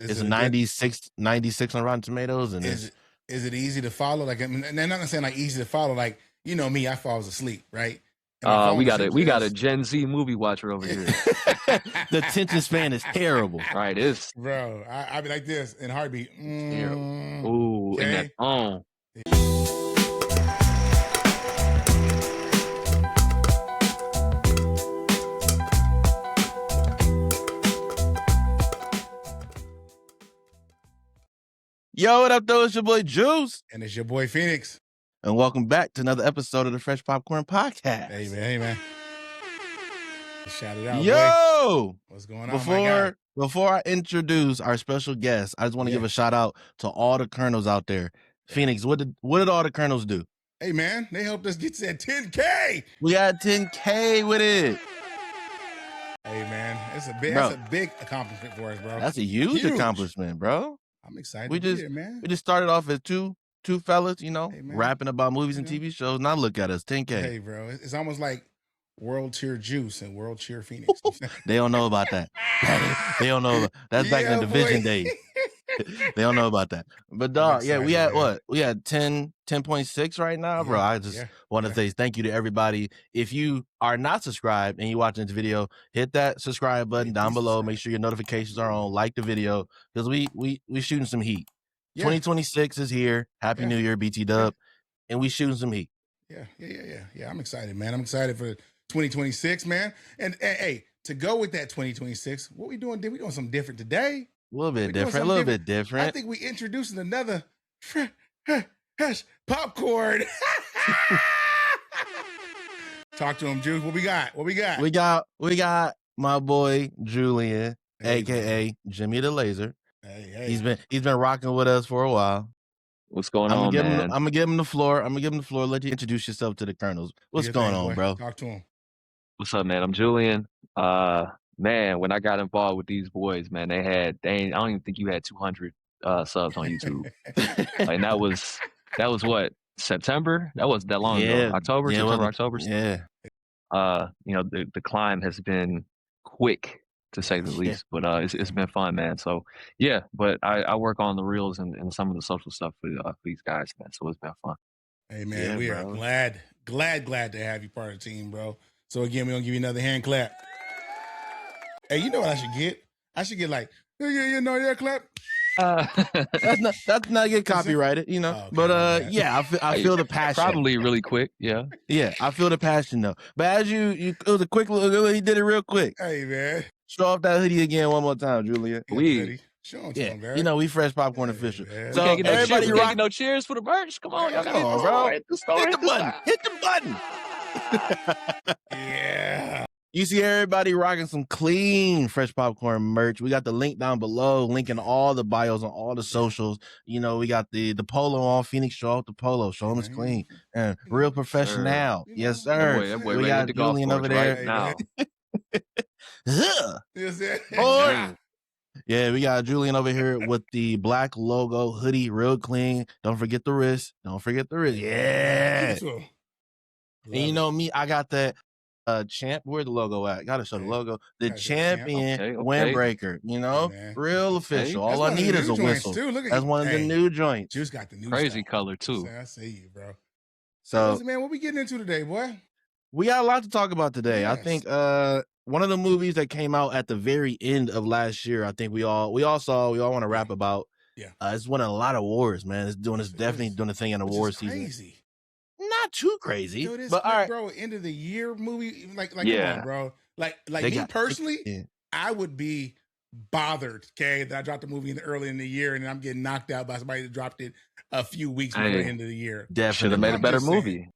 Is It's it a a good? 96 on Rotten Tomatoes, and Is it easy to follow? Like, I mean, and I'm not saying like easy to follow. Like, you know me, I falls asleep, right? Am I falling We got asleep we to got a this? Gen Z movie watcher over here. the attention span is terrible. Right, it's Bro, I be like this in heartbeat. terrible. Ooh, and that Okay. Yo, what up, though? It's your boy Juice, And it's your boy Phoenix. and welcome back to another episode of the Fresh Popcorn Podcast. Hey man. Shout it out, boy. Yo, What's going on, my guy? before I introduce our special guest, I just want to give a shout out to all the Colonels out there. Phoenix, what did all the Colonels do? Hey man, they helped us get to that 10K. We got 10K with it. Hey man, that's a big accomplishment for us, bro. That's a huge accomplishment, bro. I'm excited. We just started off as two fellas, you know, rapping about movies and TV shows. Now look at us, 10K. Hey, bro, it's almost like World Cheer Juice and World Cheer Phoenix. They don't know about that. They don't know. That's back in the Division days. They don't know about that. But dog, we had what? We had 10.6 right now, bro. I just want to say thank you to everybody. If you are not subscribed and you're watching this video, hit that subscribe button down below. Make sure your notifications are on. Like the video, because we shooting some heat. 2026 is here. Happy New Year, BT Dub, and we shooting some heat. Yeah. I'm excited, man. I'm excited for 2026, man. And hey, to go with that 2026, what we doing? We doing something different today? A little bit different. I think we introducing another fresh popcorn. Talk to him, Juice. What we got? We got my boy Julian, aka Jimmy the Laser. Hey. He's been rocking with us for a while. What's going on, man? I'm gonna give him the floor. Let you introduce yourself to the Colonels. What's going on, bro? Talk to him. What's up, man? I'm Julian. Man, when I got involved with these boys, man, I don't even think you had 200 subs on YouTube. And that was what, September? That wasn't that long ago. October. Yeah. You know, the climb has been quick, to say the least, but it's been fun, man. So yeah, but I work on the reels and some of the social stuff for these guys, man. So it's been fun. Hey man, we are glad to have you part of the team, bro. So again, we're gonna give you another hand clap. Hey, you know what I should get? I should get like, clap. That's not get copyrighted, you know. Okay, but I feel the passion. Probably really quick, yeah. I feel the passion though. But as you it was a quick look. He did it real quick. Hey man, show off that hoodie again one more time, Julian. Show him, man. You know we Fresh Popcorn official. Man. So everybody get no cheers for the merch. Come on, y'all got bro. Hit the button. Yeah. You see everybody rocking some clean Fresh Popcorn merch. We got the link down below, linking all the bios on all the socials. You know, we got the polo on. Phoenix, show off the polo. Show them it's clean. And real professional. Yes, sir. That boy we got Julian over there. Right now. Yeah, we got Julian over here with the black logo hoodie, real clean. Don't forget the wrist. Yeah. And you know me, I got that champ. Where's the logo at? Gotta show the logo. The champion windbreaker. You know, real official. All I need is a whistle. That's one of the new joints. Juice got the new crazy color too. I see you, bro. So, man, what we getting into today, boy? We got a lot to talk about today. I think one of the movies that came out at the very end of last year, I think we all want to rap about. It's winning a lot of awards, man. It's definitely doing a thing in award season. Crazy. Not too crazy, but all right, bro. End of the year movie, come on, bro. Like me personally, I would be bothered, that I dropped the movie early in the year and I'm getting knocked out by somebody that dropped it a few weeks before the end of the year. Definitely should have made a better movie.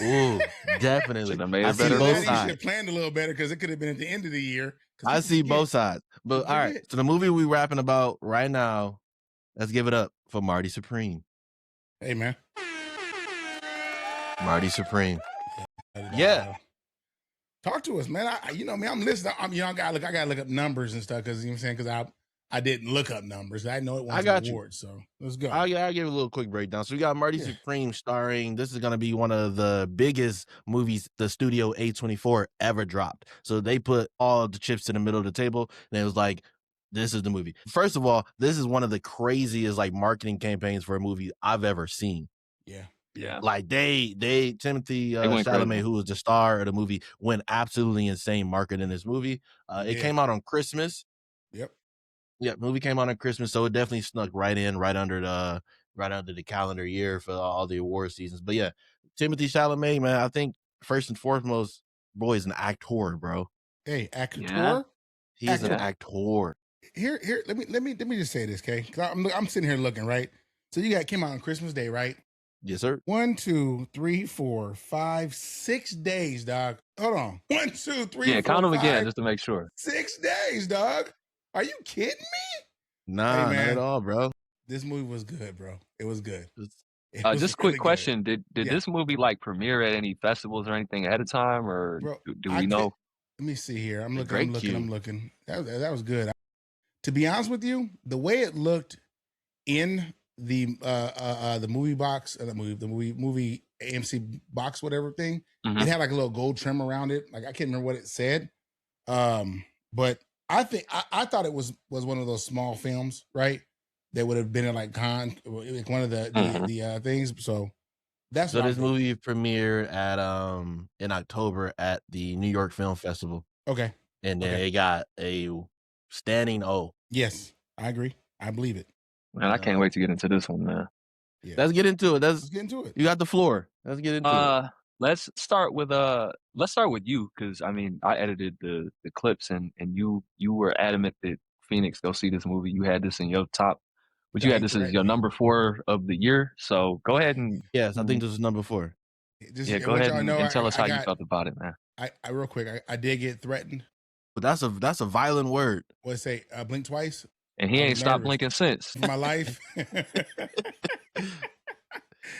Ooh, definitely. I see both sides. You should have planned a little better because it could have been at the end of the year. I see both sides, but all right. So the movie we rapping about right now, let's give it up for Marty Supreme. Hey man. Marty Supreme. Talk to us, man. I'm listening. I gotta look up numbers and stuff because I didn't look up numbers. I know it won an award, so let's go. I'll give a little quick breakdown. So we got Marty Supreme starring. This is gonna be one of the biggest movies the studio A24 ever dropped. So they put all the chips in the middle of the table, and it was like, this is the movie. First of all, this is one of the craziest like marketing campaigns for a movie I've ever seen. Yeah. Like Timothy Chalamet, crazy. who was the star of the movie, went absolutely insane marketing this movie. It came out on Christmas. Yep, movie came out on Christmas, so it definitely snuck right under the calendar year for all the award seasons. But yeah, Timothy Chalamet, man, I think first and foremost, boy, is an actor, bro. Hey, actor. Yeah. He's an actor. Here, let me just say this, okay? Because I'm sitting here looking, right. So came out on Christmas Day, right? Yes, sir. 1, 2, 3, 4, 5, 6 days, dog. Hold on. 1, 2, 3. Yeah, 4, count them 5, again just to make sure. 6 days, dog. Are you kidding me? Nah, not at all, bro. This movie was good, bro. It was good. Just quick question: Did this movie like premiere at any festivals or anything ahead of time, or bro, do we know? Let me see here. I'm looking. That was good. To be honest with you, the way it looked in the movie box, the movie AMC box, whatever thing, it had like a little gold trim around it. Like I can't remember what it said, but I think I thought it was one of those small films, right? That would have been in like one of the things. So that's this movie premiered at in October at the New York Film Festival. Okay, and then it got a standing O. Yes, I agree. I believe it. Man, I can't wait to get into this one, man. Yeah. Let's get into it. Let's get into it. You got the floor. Let's get into it. Let's start with you, because I mean I edited the clips and you were adamant that Phoenix go see this movie. You had this in your top, but you had this as your number 4 of the year. So go ahead and I think this is number 4. Go ahead and tell us how you felt about it, man. I real quick, I did get threatened. But that's a violent word. What say? Blink twice. And he ain't stopped blinking since. My life.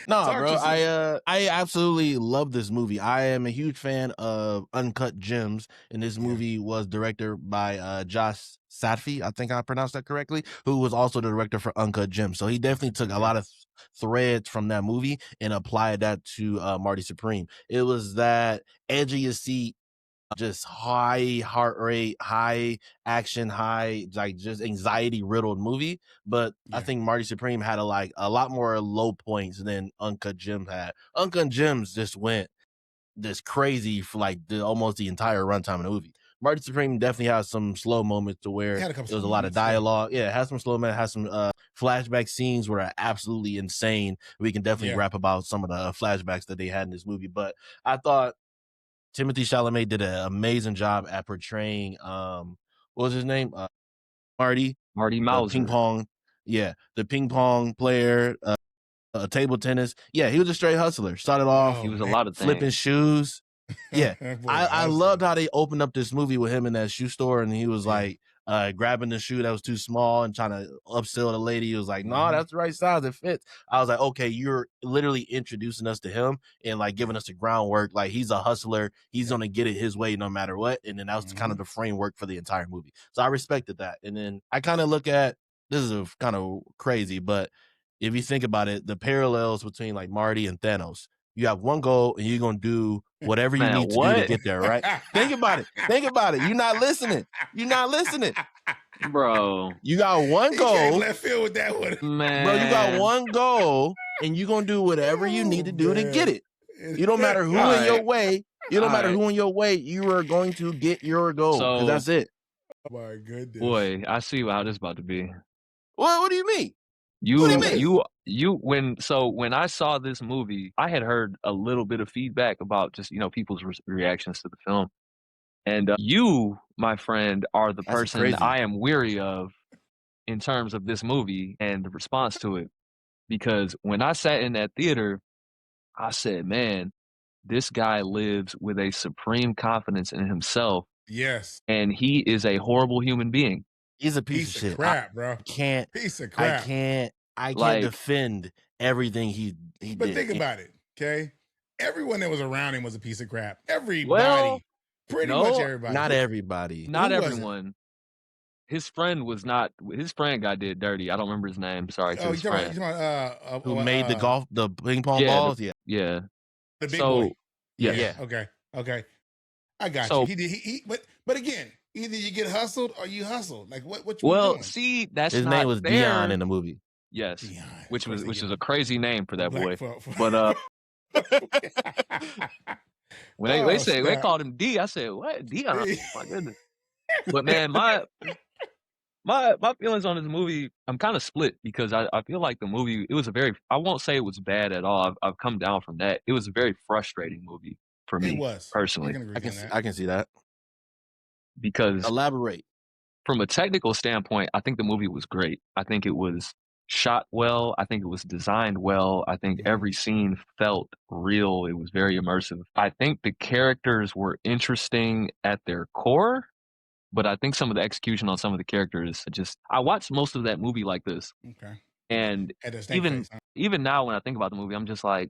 No, bro. I absolutely love this movie. I am a huge fan of Uncut Gems, and this movie was directed by Josh Sadfi, I think I pronounced that correctly, who was also the director for Uncut Gems. So he definitely took a lot of threads from that movie and applied that to Marty Supreme. It was that edgy as seat, just high heart rate, high action, high like just anxiety riddled movie. But I think Marty Supreme had a lot more low points than Uncut Gems had. Uncut Gems just went this crazy for like almost the entire runtime of the movie. Marty Supreme definitely has some slow moments to where there was a lot of dialogue. Yeah, it has some slow moments, has some flashback scenes where are absolutely insane. We can definitely rap about some of the flashbacks that they had in this movie. But I thought Timothy Chalamet did an amazing job at portraying what was his name? Marty Mauser. The ping pong player, table tennis. Yeah, he was a straight hustler. Started off, he was a lot of flipping shoes. Yeah, I loved how they opened up this movie with him in that shoe store, and he was like grabbing the shoe that was too small and trying to upsell the lady. He was like, "No, that's the right size. It fits." I was like, "Okay, you're literally introducing us to him and like giving us the groundwork. Like he's a hustler. He's gonna get it his way no matter what." And then that was kind of the framework for the entire movie. So I respected that. And then I kind of look at this is kind of crazy, but if you think about it, the parallels between like Marty and Thanos. You have one goal and you're going to do whatever you need to do to get there, right? Think about it. You're not listening. Bro. You got one goal. Left field with that one. Man. Bro, you got one goal and you're going to do whatever you need to do to get it. You don't matter who in your way. You are going to get your goal. So, that's it. Oh my goodness. Boy, I see how this is about to be. What do you mean? When I saw this movie, I had heard a little bit of feedback about just, people's reactions to the film. And you, my friend, are the person I am weary of in terms of this movie and the response to it. Because when I sat in that theater, I said, man, this guy lives with a supreme confidence in himself. Yes. And he is a horrible human being. He's a piece of shit. Crap, bro. Piece of crap. I can't defend everything he did. But think about it, okay? Everyone that was around him was a piece of crap. Everybody. Pretty much everybody. Not everybody. Not everyone. His friend was not. His friend got did dirty. I don't remember his name. Sorry to his friend. Who made the ping pong balls? Yeah. The big boy. Yeah. Okay. I got you. He did. But again, Either you get hustled or you hustle. Like what you well, doing? see, that's his not name was fair. Dion in the movie. Yes, Dion, which is a crazy name for that boy. But when they say they called him D, I said, what? Dion? My goodness. But man, my feelings on this movie, I'm kind of split because I feel like the movie, it was I won't say it was bad at all. I've come down from that. It was a very frustrating movie for me. It was personally. I can see that. Because elaborate. From a technical standpoint, I think the movie was great. I think it was shot well. I think it was designed well. I think every scene felt real. It was very immersive. I think the characters were interesting at their core, but I think some of the execution on some of the characters, I watched most of that movie like this. Okay. And even now when I think about the movie, I'm just like,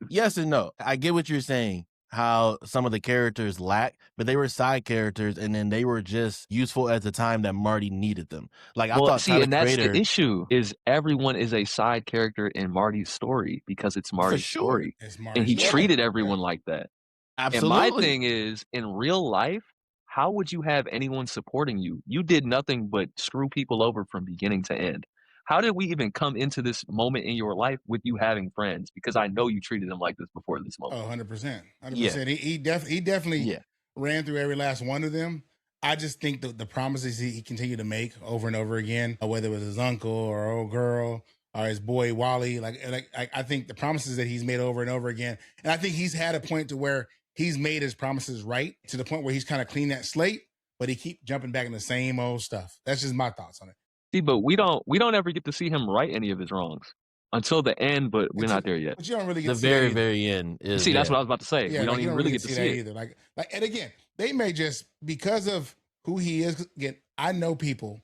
yes and no. I get what you're saying. How some of the characters lack, but they were side characters, and then they were just useful at the time that Marty needed them. Like I thought, and that's the issue: is everyone is a side character in Marty's story because it's Marty's story, and he treated everyone like that. Absolutely. And my thing is, in real life, how would you have anyone supporting you? You did nothing but screw people over from beginning to end. How did we even come into this moment in your life with you having friends? Because I know you treated them like this before this moment. Oh, 100%. 100%. He definitely ran through every last one of them. I just think the promises he continued to make over and over again, whether it was his uncle or old girl or his boy Wally, I think the promises that he's made over and over again, and I think he's had a point to where he's made his promises right to the point where he's kind of cleaned that slate, but he keep jumping back in the same old stuff. That's just my thoughts on it. See, but we don't ever get to see him right any of his wrongs until the end, but we're not there yet. But you don't really get the to see very, that very end. Is, see, that's what I was about to say. Yeah, we don't even really get to see it either. And again, they may just, because of who he is. Again, I know people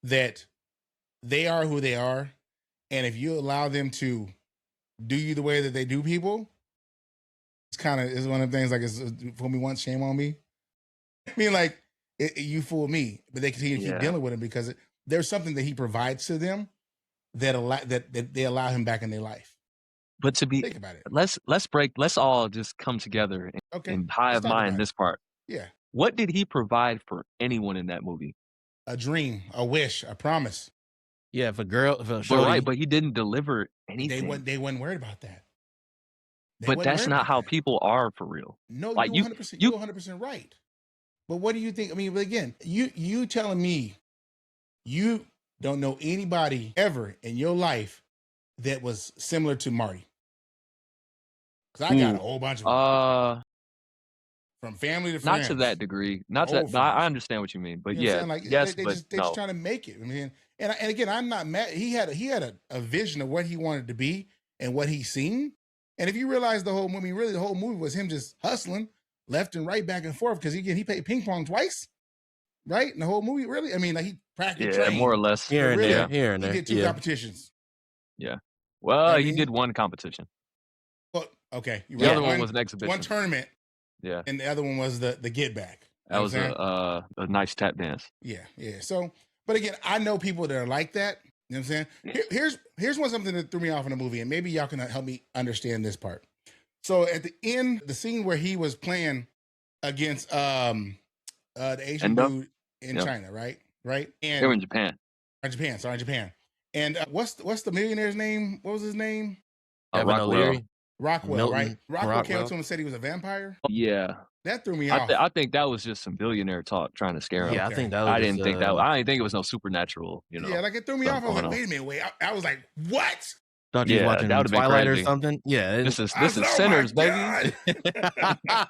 that they are who they are, and if you allow them to do you the way that they do people, it's one of the things like, it's fool me once, shame on me. I mean, like you fool me, but they continue to keep dealing with him because there's something that he provides to them that they allow him back in their life. But to be, think about it. Let's all just come together and hive mind this part. Yeah. What did he provide for anyone in that movie? A dream, a wish, a promise. Yeah, if a girl, but he didn't deliver anything. They weren't worried about that. But that's not how people are for real. No, like you're 100% right. But what do you think? I mean, but again, you telling me you don't know anybody ever in your life that was similar to Marty? Because I got a whole bunch of from family to friends. Not to that degree. Not that. No, I understand what you mean. But you know yeah, yes, they but just trying to make it. I mean, and again, I'm not mad. He had a vision of what he wanted to be and what he's seen. And if you realize the whole movie, really the whole movie was him just hustling left and right, back and forth, because he played ping pong twice, right? In the whole movie, really. I mean, like he practiced, trained, more or less here and there. He did 2 competitions. Yeah. Well, he did one competition. Well, okay. The other one was an exhibition. One tournament. Yeah. And the other one was the get back. That was a nice tap dance. Yeah. So, but again, I know people that are like that. You know what I'm saying? Here's something that threw me off in the movie, and maybe y'all can help me understand this part. So at the end, the scene where he was playing against the Asian dude in China, right? And they were in Japan. Japan. And what's the millionaire's name? What was his name? Rockwell. Rockwell, right? Rockwell came up to him and said he was a vampire. Yeah. That threw me off. I think that was just some billionaire talk trying to scare him. Yeah, I think that was. I didn't think it was no supernatural. Yeah, like it threw me off. I was like, wait a minute, I was like, what? Thought you was watching Twilight or something. Yeah, this is Sinners, baby.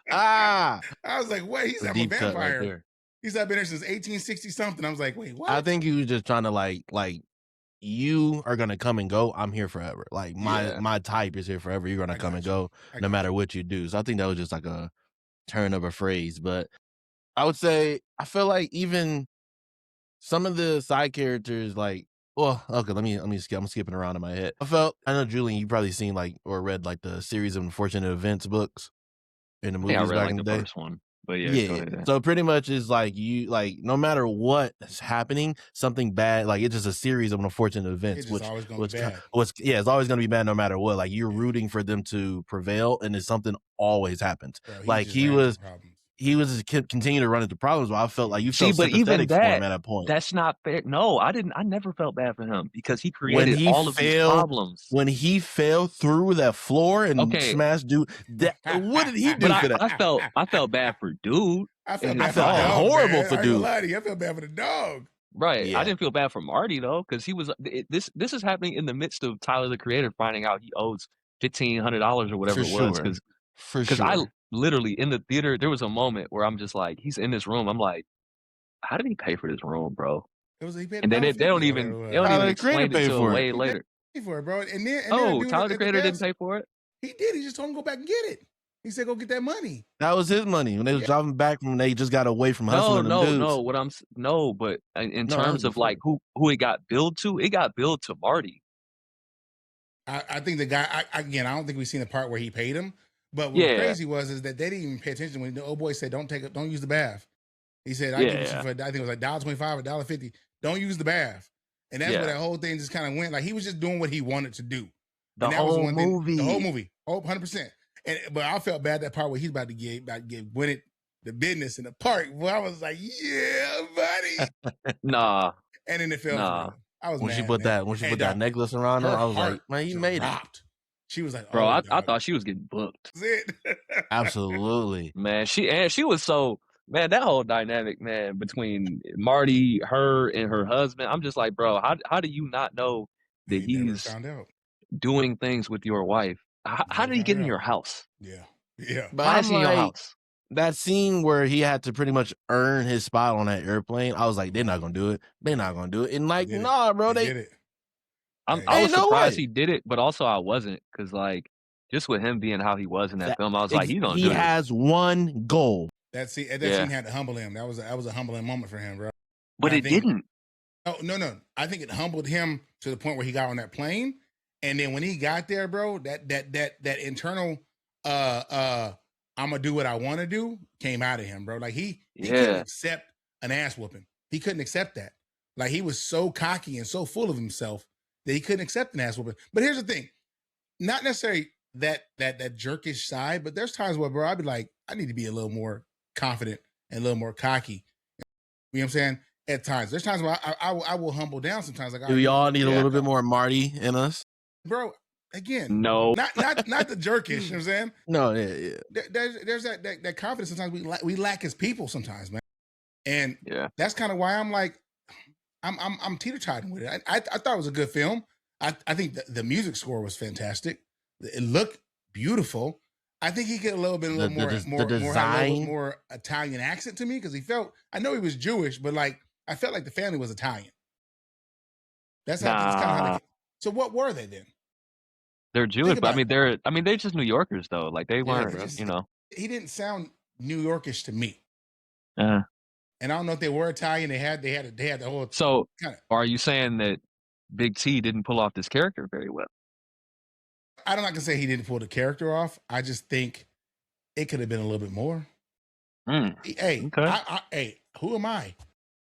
I was like, wait, he's a vampire. Right, he's been there since 1860 something. I was like, wait, what? I think he was just trying to like you are gonna come and go. I'm here forever. Like my type is here forever. You're gonna come and go no matter what you do. So I think that was just like a turn of a phrase. But I would say I feel like even some of the side characters, like, well, okay, let me skip. I'm skipping around in my head. I know Julian, you probably seen like or read like the series of unfortunate events books in the movies back in the day. First one. But yeah. So pretty much it's like you no matter what's happening, something bad, like it's just a series of unfortunate events. It's always gonna be bad. It's always gonna be bad no matter what. Like you're rooting for them to prevail, and it's something always happens. Bro, like he was he was just continuing to run into problems. But I felt like you felt sympathetic for him at that point. That's not fair. No, I didn't. I never felt bad for him because he created all of these problems. When he fell through that floor and smashed dude, what did he do for that? I felt bad for dude. I felt horrible for dude. I felt bad for the dog. Right. Yeah. I didn't feel bad for Marty though, because he was this is happening in the midst of Tyler the Creator finding out he owes $1,500 or whatever it was. Because I literally in the theater, there was a moment where I'm just like, he's in this room. I'm like, how did he pay for this room, bro? And then they don't even explain it until way later. Pay for it, bro. And then Tyler the Creator didn't pay for it. He did. He just told him to go back and get it. He said, "Go get that money." That was his money when they was driving back from. They just got away from hustling. But in terms of like who it got billed to, it got billed to Marty. I think the guy. I don't think we've seen the part where he paid him. But what crazy is that they didn't even pay attention when the old boy said, "Don't use the bath." He said, "I give you for, I think it was like $1.25 or $1.50. Don't use the bath." And that's where that whole thing just kind of went. Like he was just doing what he wanted to do. The whole movie, 100%. But I felt bad that part where he's about to get Gwyneth the business in the park. Well, I was like, yeah, buddy. Nah. And then it fell. Nah. I was when mad, she put that necklace around her, I was like, man, you made it. She was like, bro, I thought she was getting booked. That's it. Absolutely, man. She was so, man, that whole dynamic, man, between Marty, her, and her husband. I'm just like, bro, how do you not know that he's doing things with your wife? How did he get in your house? Yeah. But why is he in your house? That scene where he had to pretty much earn his spot on that airplane, I was like, they're not gonna do it. They're not gonna do it. And like, nah, bro, they did it. I was surprised he did it, but also I wasn't, because like, just with him being how he was in that film, I was like, he's gonna do it. He has one goal. That scene had to humble him. That was a humbling moment for him, bro. But it didn't. Oh no! I think it humbled him to the point where he got on that plane. And then when he got there, bro, that internal I'm gonna do what I want to do came out of him, bro. Like he couldn't accept an ass whooping. He couldn't accept that. Like he was so cocky and so full of himself that he couldn't accept an ass whooping. But here's the thing, not necessarily that jerkish side, but there's times where, bro, I'd be like, I need to be a little more confident and a little more cocky. You know what I'm saying? At times, there's times where I will humble down sometimes. Like, do we all need a little bit more Marty in us? Bro, again, no, not the jerkish. You know what I'm saying? No, yeah. There's that confidence. Sometimes we lack as people. Sometimes, man, and that's kind of why I'm like, I'm teeter-tottering with it. I thought it was a good film. I think the music score was fantastic. It looked beautiful. I think he get a little more Italian accent to me, because he felt. I know he was Jewish, but like I felt like the family was Italian. That's kind of how. So what were they then? They're Jewish, but they're just New Yorkers though. Like they weren't, He didn't sound New Yorkish to me. And I don't know if they were Italian. They had the whole. So are you saying that Big T didn't pull off this character very well? I'm not gonna say he didn't pull the character off. I just think it could have been a little bit more. Hey, who am I?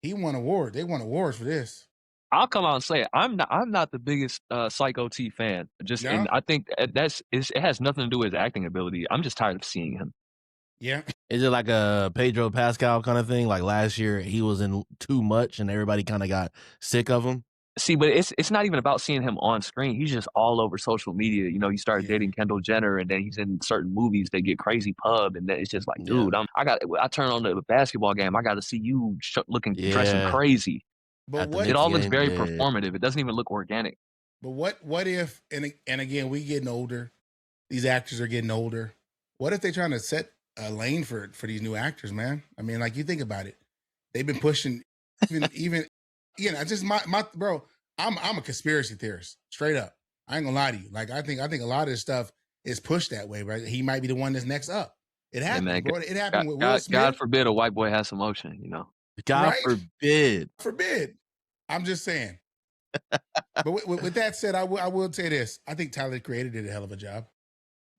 He won award. They won awards for this. I'll come out and say it. I'm not the biggest Psycho T fan. And I think it has nothing to do with his acting ability. I'm just tired of seeing him. Yeah. Is it like a Pedro Pascal kind of thing? Like last year he was in too much and everybody kind of got sick of him? See, but it's not even about seeing him on screen. He's just all over social media. You know, he started dating Kendall Jenner, and then he's in certain movies. They get crazy pub, and then it's just like, dude, I turn on the basketball game. I got to see you dressing crazy. But it all looks very performative. It doesn't even look organic. But what if, and again, we getting older. These actors are getting older. What if they're trying to set a lane for these new actors, man? I mean, like, you think about it. They've been pushing even I just my bro. I'm a conspiracy theorist, straight up. I ain't gonna lie to you. Like, I think a lot of this stuff is pushed that way, right? He might be the one that's next up. It happened, bro. It happened with Will Smith. God forbid a white boy has some motion, you know. God forbid. Forbid. I'm just saying. But with that said, I will say this. I think Tyler the Creator did a hell of a job.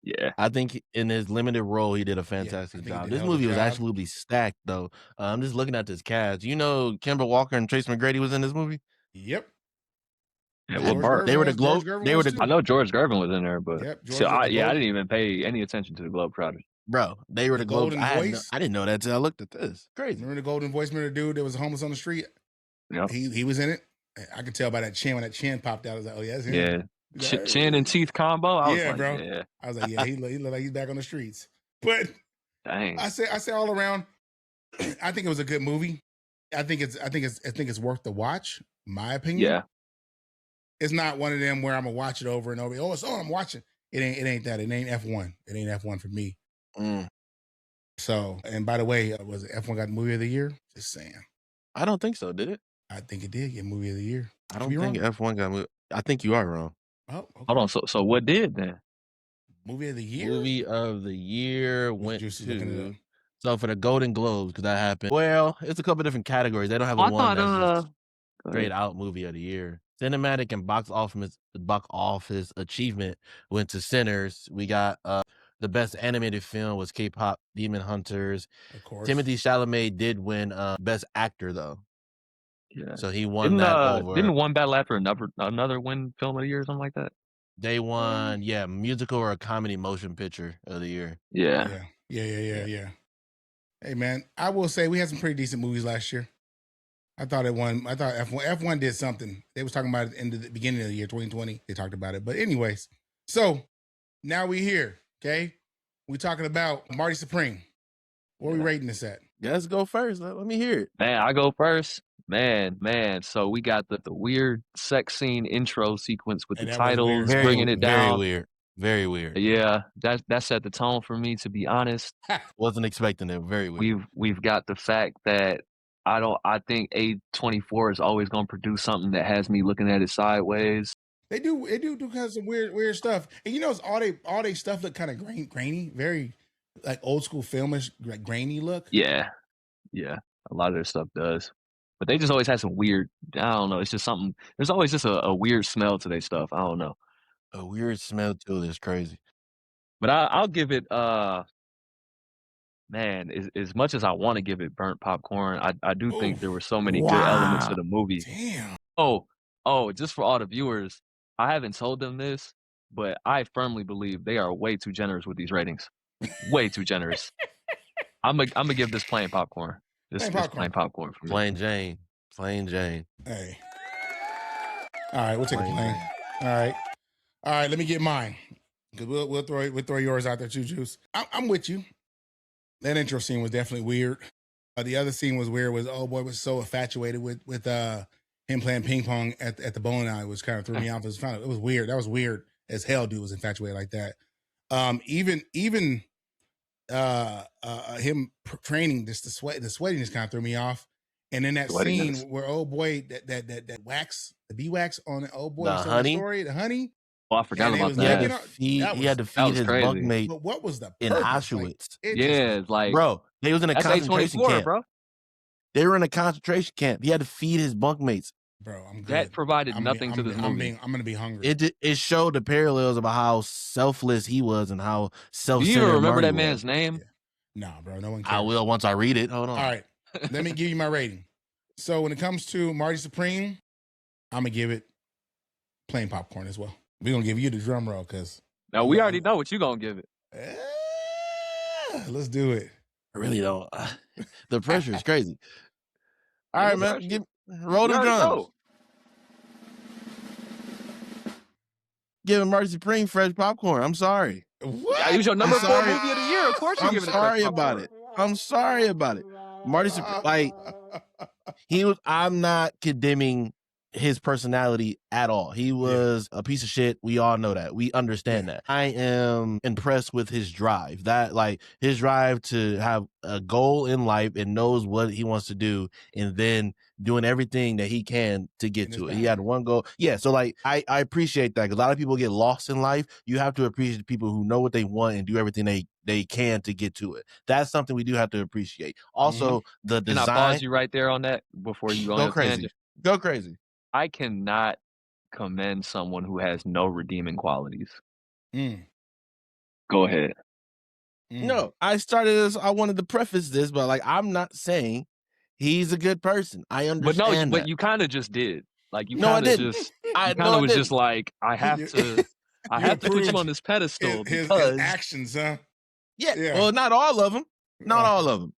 Yeah. I think in his limited role, he did a fantastic job. This movie was absolutely stacked, though. I'm just looking at this cast. You know, Kimber Walker and Trace McGrady was in this movie? Yep. Yeah, they were the Globe. I know George Gervin was in there, but I didn't even pay any attention to the Globetrotters. Bro, they were the Globes. Voice. I didn't know that till I looked at this. Crazy. Remember the Golden Voice? Remember the dude that was homeless on the street? Yeah. He was in it. I could tell by that chin. When that chin popped out, I was like, oh, yeah, that's him. Yeah. Like, chin and teeth combo? I was like, bro. Yeah. I was like, yeah, he looked like he's back on the streets. But dang. I say all around, I think it was a good movie. I think it's worth the watch, my opinion. Yeah. It's not one of them where I'm gonna watch it over and over. Oh, I'm watching. It ain't that. It ain't F1. It ain't F1 for me. So, and by the way, was it F1 got movie of the year? Just saying. I don't think so. Did it? I think it did get movie of the year. I don't think F1 got movie. I think you are wrong. Oh, okay. Hold on. So what did then? Movie of the year? Movie of the year went to. So for the Golden Globes, because that happened. Well, it's a couple of different categories. They don't have one that's just straight out movie of the year. Cinematic and box office achievement went to Sinners. We got the best animated film was K-pop Demon Hunters. Of course. Timothy Chalamet did win best actor though. Yeah. So he won that over. Didn't one battle after another win film of the year or something like that? They won, musical or a comedy motion picture of the year. Yeah. Hey man, I will say we had some pretty decent movies last year. I thought F1 did something. They was talking about it in the beginning of the year, 2020. They talked about it. But anyways, so now we here, okay? We talking about Marty Supreme. What are we rating this at? Let's go first. Let me hear it. Man, I go first. Man. So we got the weird sex scene intro sequence with the titles bringing it down. Very weird. Yeah, that set the tone for me, to be honest. Wasn't expecting it. Very weird. We've got the fact that I think A24 is always going to produce something that has me looking at it sideways. They do kind of some weird stuff. And you know, all they stuff look kind of grainy, very like old school filmish, like grainy look. Yeah. A lot of their stuff does. But they just always have some weird, I don't know, it's just something, there's always just a weird smell to their stuff. I don't know. A weird smell to it is crazy. But I'll give it, man, as much as I want to give it burnt popcorn, I do think there were so many good elements to the movie. Damn. Oh, just for all the viewers, I haven't told them this, but I firmly believe they are way too generous with these ratings. Way too generous. I'm gonna give this plain popcorn. This plain popcorn for me. Plain Jane. Hey. All right, we'll take a plain. All right, let me get mine. Cause we'll throw yours out there too, Juice. I'm with you. That intro scene was definitely weird. The other scene was weird. Was oh boy was so infatuated with him playing ping pong at the bowling alley, which kind of threw me off. It was weird. That was weird as hell. Dude was infatuated like that. Even him training the sweatiness kind of threw me off. And then that scene where oh boy that wax, the bee wax on the oh boy, the honey. Oh, I forgot about that. He had to feed his bunkmate. But what was the purpose? In Auschwitz? It's like bro, they was in a concentration camp. Bro. They were in a concentration camp. He had to feed his bunkmates. Bro, I'm good. That provided nothing to this movie. I'm gonna be hungry. It showed the parallels about how selfless he was and how self-centered. Do you even remember Marty that man's name? Yeah. Nah, bro, no one cares. I will once I read it. Hold on. All right, let me give you my rating. So when it comes to Marty Supreme, I'm gonna give it plain popcorn as well. We're gonna give you the drum roll because now we already know what you're gonna give it. Let's do it. I really don't. The pressure is crazy. All right, man. Roll the drums. Giving Marty Supreme fresh popcorn. I'm sorry. What? Yeah, he was your number 4 movie of the year. Of course, you're giving it fresh popcorn. I'm sorry about it. Marty Supreme, like I'm not condemning his personality at all. He was a piece of shit. We all know that. We understand that. I am impressed with his drive. His drive to have a goal in life and knows what he wants to do, and then doing everything that he can to get to it. He had one goal. Yeah, so I appreciate that because a lot of people get lost in life. You have to appreciate the people who know what they want and do everything they can to get to it. That's something we do have to appreciate. Also, the design. Can I pause you right there on that before you go crazy? Tangent? Go crazy. I cannot commend someone who has no redeeming qualities. Go ahead. No, I wanted to preface this, but I'm not saying he's a good person. I understand but you kind of just did. Like you no, kind I of didn't. just was just like I have to put you on this pedestal his because actions, huh? Yeah. Well, not all of them. Not all of them.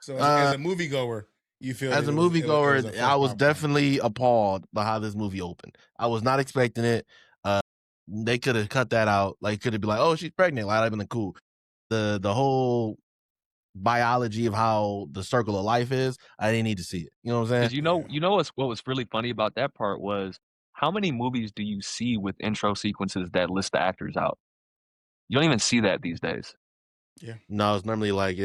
So as a moviegoer, you feel as a moviegoer, I was definitely appalled by how this movie opened. I was not expecting it. They could have cut that out. Like, could have been like, "Oh, she's pregnant." Like, that'd been cool. The whole biology of how the circle of life is, I didn't need to see it. You know what I'm saying? You know what was really funny about that part was how many movies do you see with intro sequences that list the actors out? You don't even see that these days. Yeah. No, it's normally like,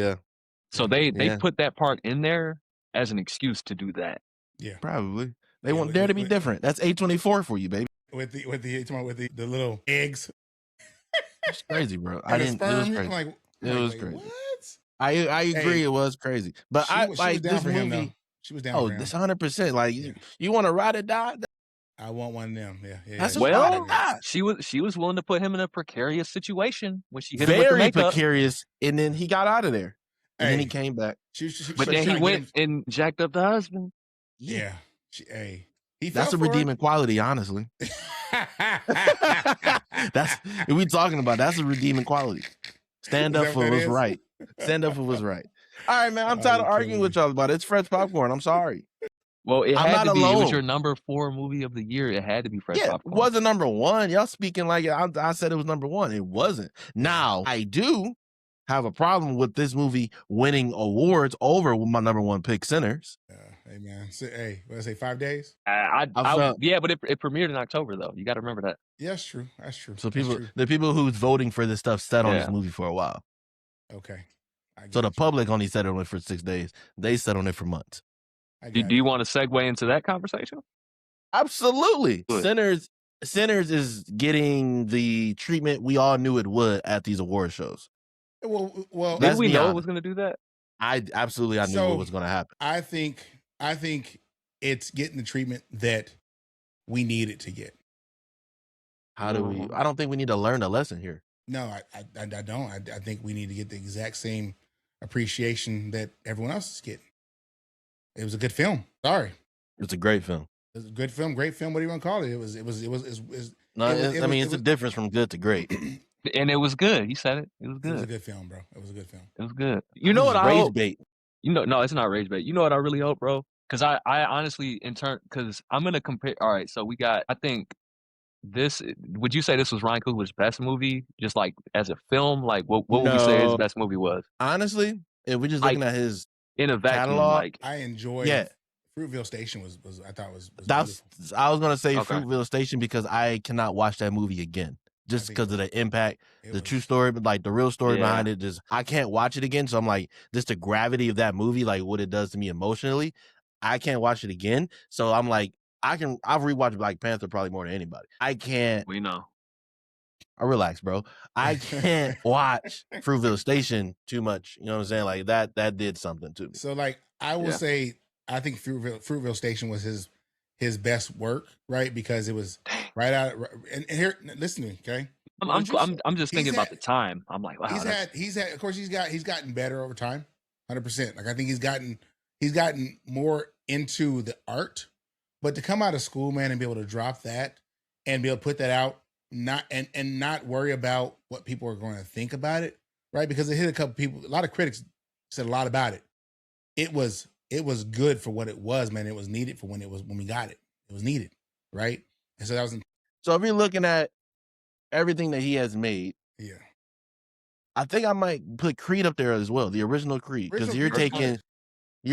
So they put that part in there as an excuse to do that. Yeah. Probably. They want Dare to be different. That's A24 for you, baby. With the little eggs. It's crazy, bro. And it was crazy. It was crazy. What? I agree, it was crazy. But she was down this for movie. Him, though. She was down for him. This 100%. Like, you want to ride or die? I want one of them. Yeah. That's well, she was willing to put him in a precarious situation when she hit him with the makeup. Very precarious, and then he got out of there. And then he came back. But then he went and jacked up the husband. Yeah. That's a redeeming quality, honestly. That's what we talking about. That's a redeeming quality. Stand up for what's right. Stand up for what's right. All right, man. I'm tired of arguing with y'all about it. It's Fresh Popcorn. I'm sorry. Well, it had to be. It was your number 4 movie of the year. It had to be Fresh Popcorn. It wasn't number 1. Y'all speaking like I said it was number 1. It wasn't. Now, I do have a problem with this movie winning awards over my number 1 pick, Sinners. Hey, man. Hey, what did I say, 5 days? But it premiered in October, though. You got to remember that. Yeah, that's true. That's true. So the people who's voting for this stuff sat on this movie for a while. Okay. So the public only sat on it for 6 days. They sat on it for months. Do you want to segue into that conversation? Absolutely. Sinners is getting the treatment we all knew it would at these award shows. Well, did we know it was going to do that? I knew it was going to happen. I think it's getting the treatment that we need it to get. How do we? I don't think we need to learn a lesson here. No, I don't. I think we need to get the exact same appreciation that everyone else is getting. It was a good film. Sorry, it's a great film. It was a good film. Great film. What do you want to call it? It was. It's a difference from good to great. And it was good. You said it. It was good. It was a good film, bro. It was a good film. It was good. You know what I hope? Bait. No, it's not rage bait. You know what I really hope, bro? Because I honestly, because I'm gonna compare. All right, so we got. I think this. Would you say this was Ryan Coogler's best movie? Just like as a film, like what would we say his best movie was? Honestly, if we're just looking at his in a vacuum, catalog, like I enjoyed. Yeah. Fruitvale Station was I thought was that's beautiful. I was gonna say Fruitvale Station because I cannot watch that movie again. Just because of the impact, the true story, but like the real story behind it, just I can't watch it again. So I'm like, just the gravity of that movie, like what it does to me emotionally, I can't watch it again. So I'm like, I've rewatched Black Panther probably more than anybody. I can't. We know. I relax, bro. I can't watch Fruitvale Station too much. You know what I'm saying? Like that did something to me. So like I will say, I think Fruitvale Station was his best work, right? Because it was right out. And here, listen to me, okay? I'm just thinking about the time. I'm like, wow. He's had. Of course, he's gotten better over time, 100%. Like I think he's gotten more into the art. But to come out of school, man, and be able to drop that and be able to put that out, not worry about what people are going to think about it, right? Because it hit a couple people. A lot of critics said a lot about it. It was good for what it was, man. It was needed for when we got it. It was needed, right? And so that was. So if you're looking at everything that he has made, I think I might put Creed up there as well, the original Creed, because you're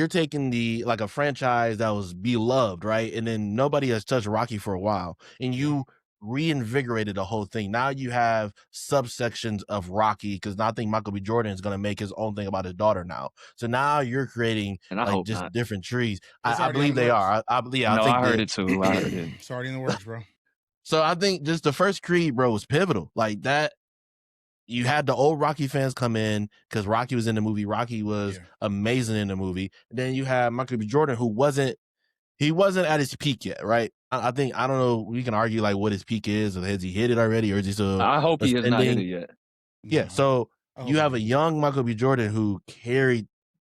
taking the like a franchise that was beloved, right? And then nobody has touched Rocky for a while, and you reinvigorated the whole thing. Now you have subsections of Rocky because I think Michael B. Jordan is going to make his own thing about his daughter now. So now you're creating like just different trees. I believe they are. I believe. I heard it too. I heard it. It's already in the works, bro. So I think just the first Creed, bro, was pivotal. Like that, you had the old Rocky fans come in because Rocky was in the movie. Rocky was amazing in the movie. And then you have Michael B. Jordan, who wasn't at his peak yet, right? I think, I don't know, we can argue like what his peak is, or has he hit it already, or is he still I hope he has not hit it yet. Yeah, so you have a young Michael B. Jordan who carried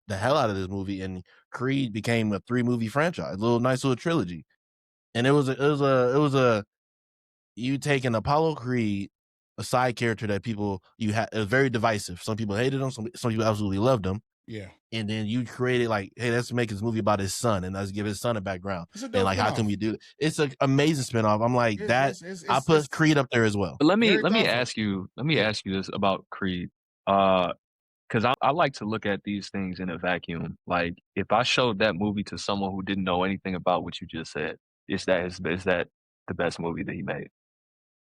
the hell out of this movie, and Creed became a 3-movie franchise, nice little trilogy. And it was a you take an Apollo Creed, a side character that people you had. It was very divisive. Some people hated him. Some people absolutely loved him. Yeah. And then you created like, hey, let's make this movie about his son and let's give his son a background. And like, how can we do it? It's an amazing spinoff. I'm like I put Creed up there as well. But let me ask you this about Creed. Because I like to look at these things in a vacuum. Like, if I showed that movie to someone who didn't know anything about what you just said, is that the best movie that he made?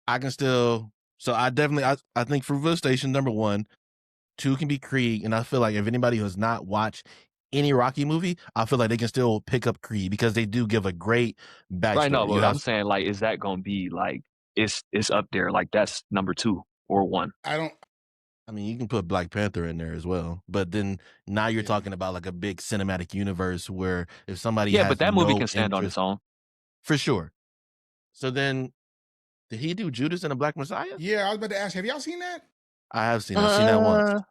I can still. So I definitely, I think Fruitvale Station, number 1. 2 can be Creed, and I feel like if anybody who has not watched any Rocky movie, I feel like they can still pick up Creed because they do give a great backstory. Right, no, but I'm saying, like, is that gonna be like it's up there? Like, that's number 2 or 1? I mean, you can put Black Panther in there as well, but then now you're talking about like a big cinematic universe where if somebody has but that movie can stand on its own for sure. So then, did he do Judas and the Black Messiah? Yeah, I was about to ask. Have y'all seen that? I have seen. I've seen that once.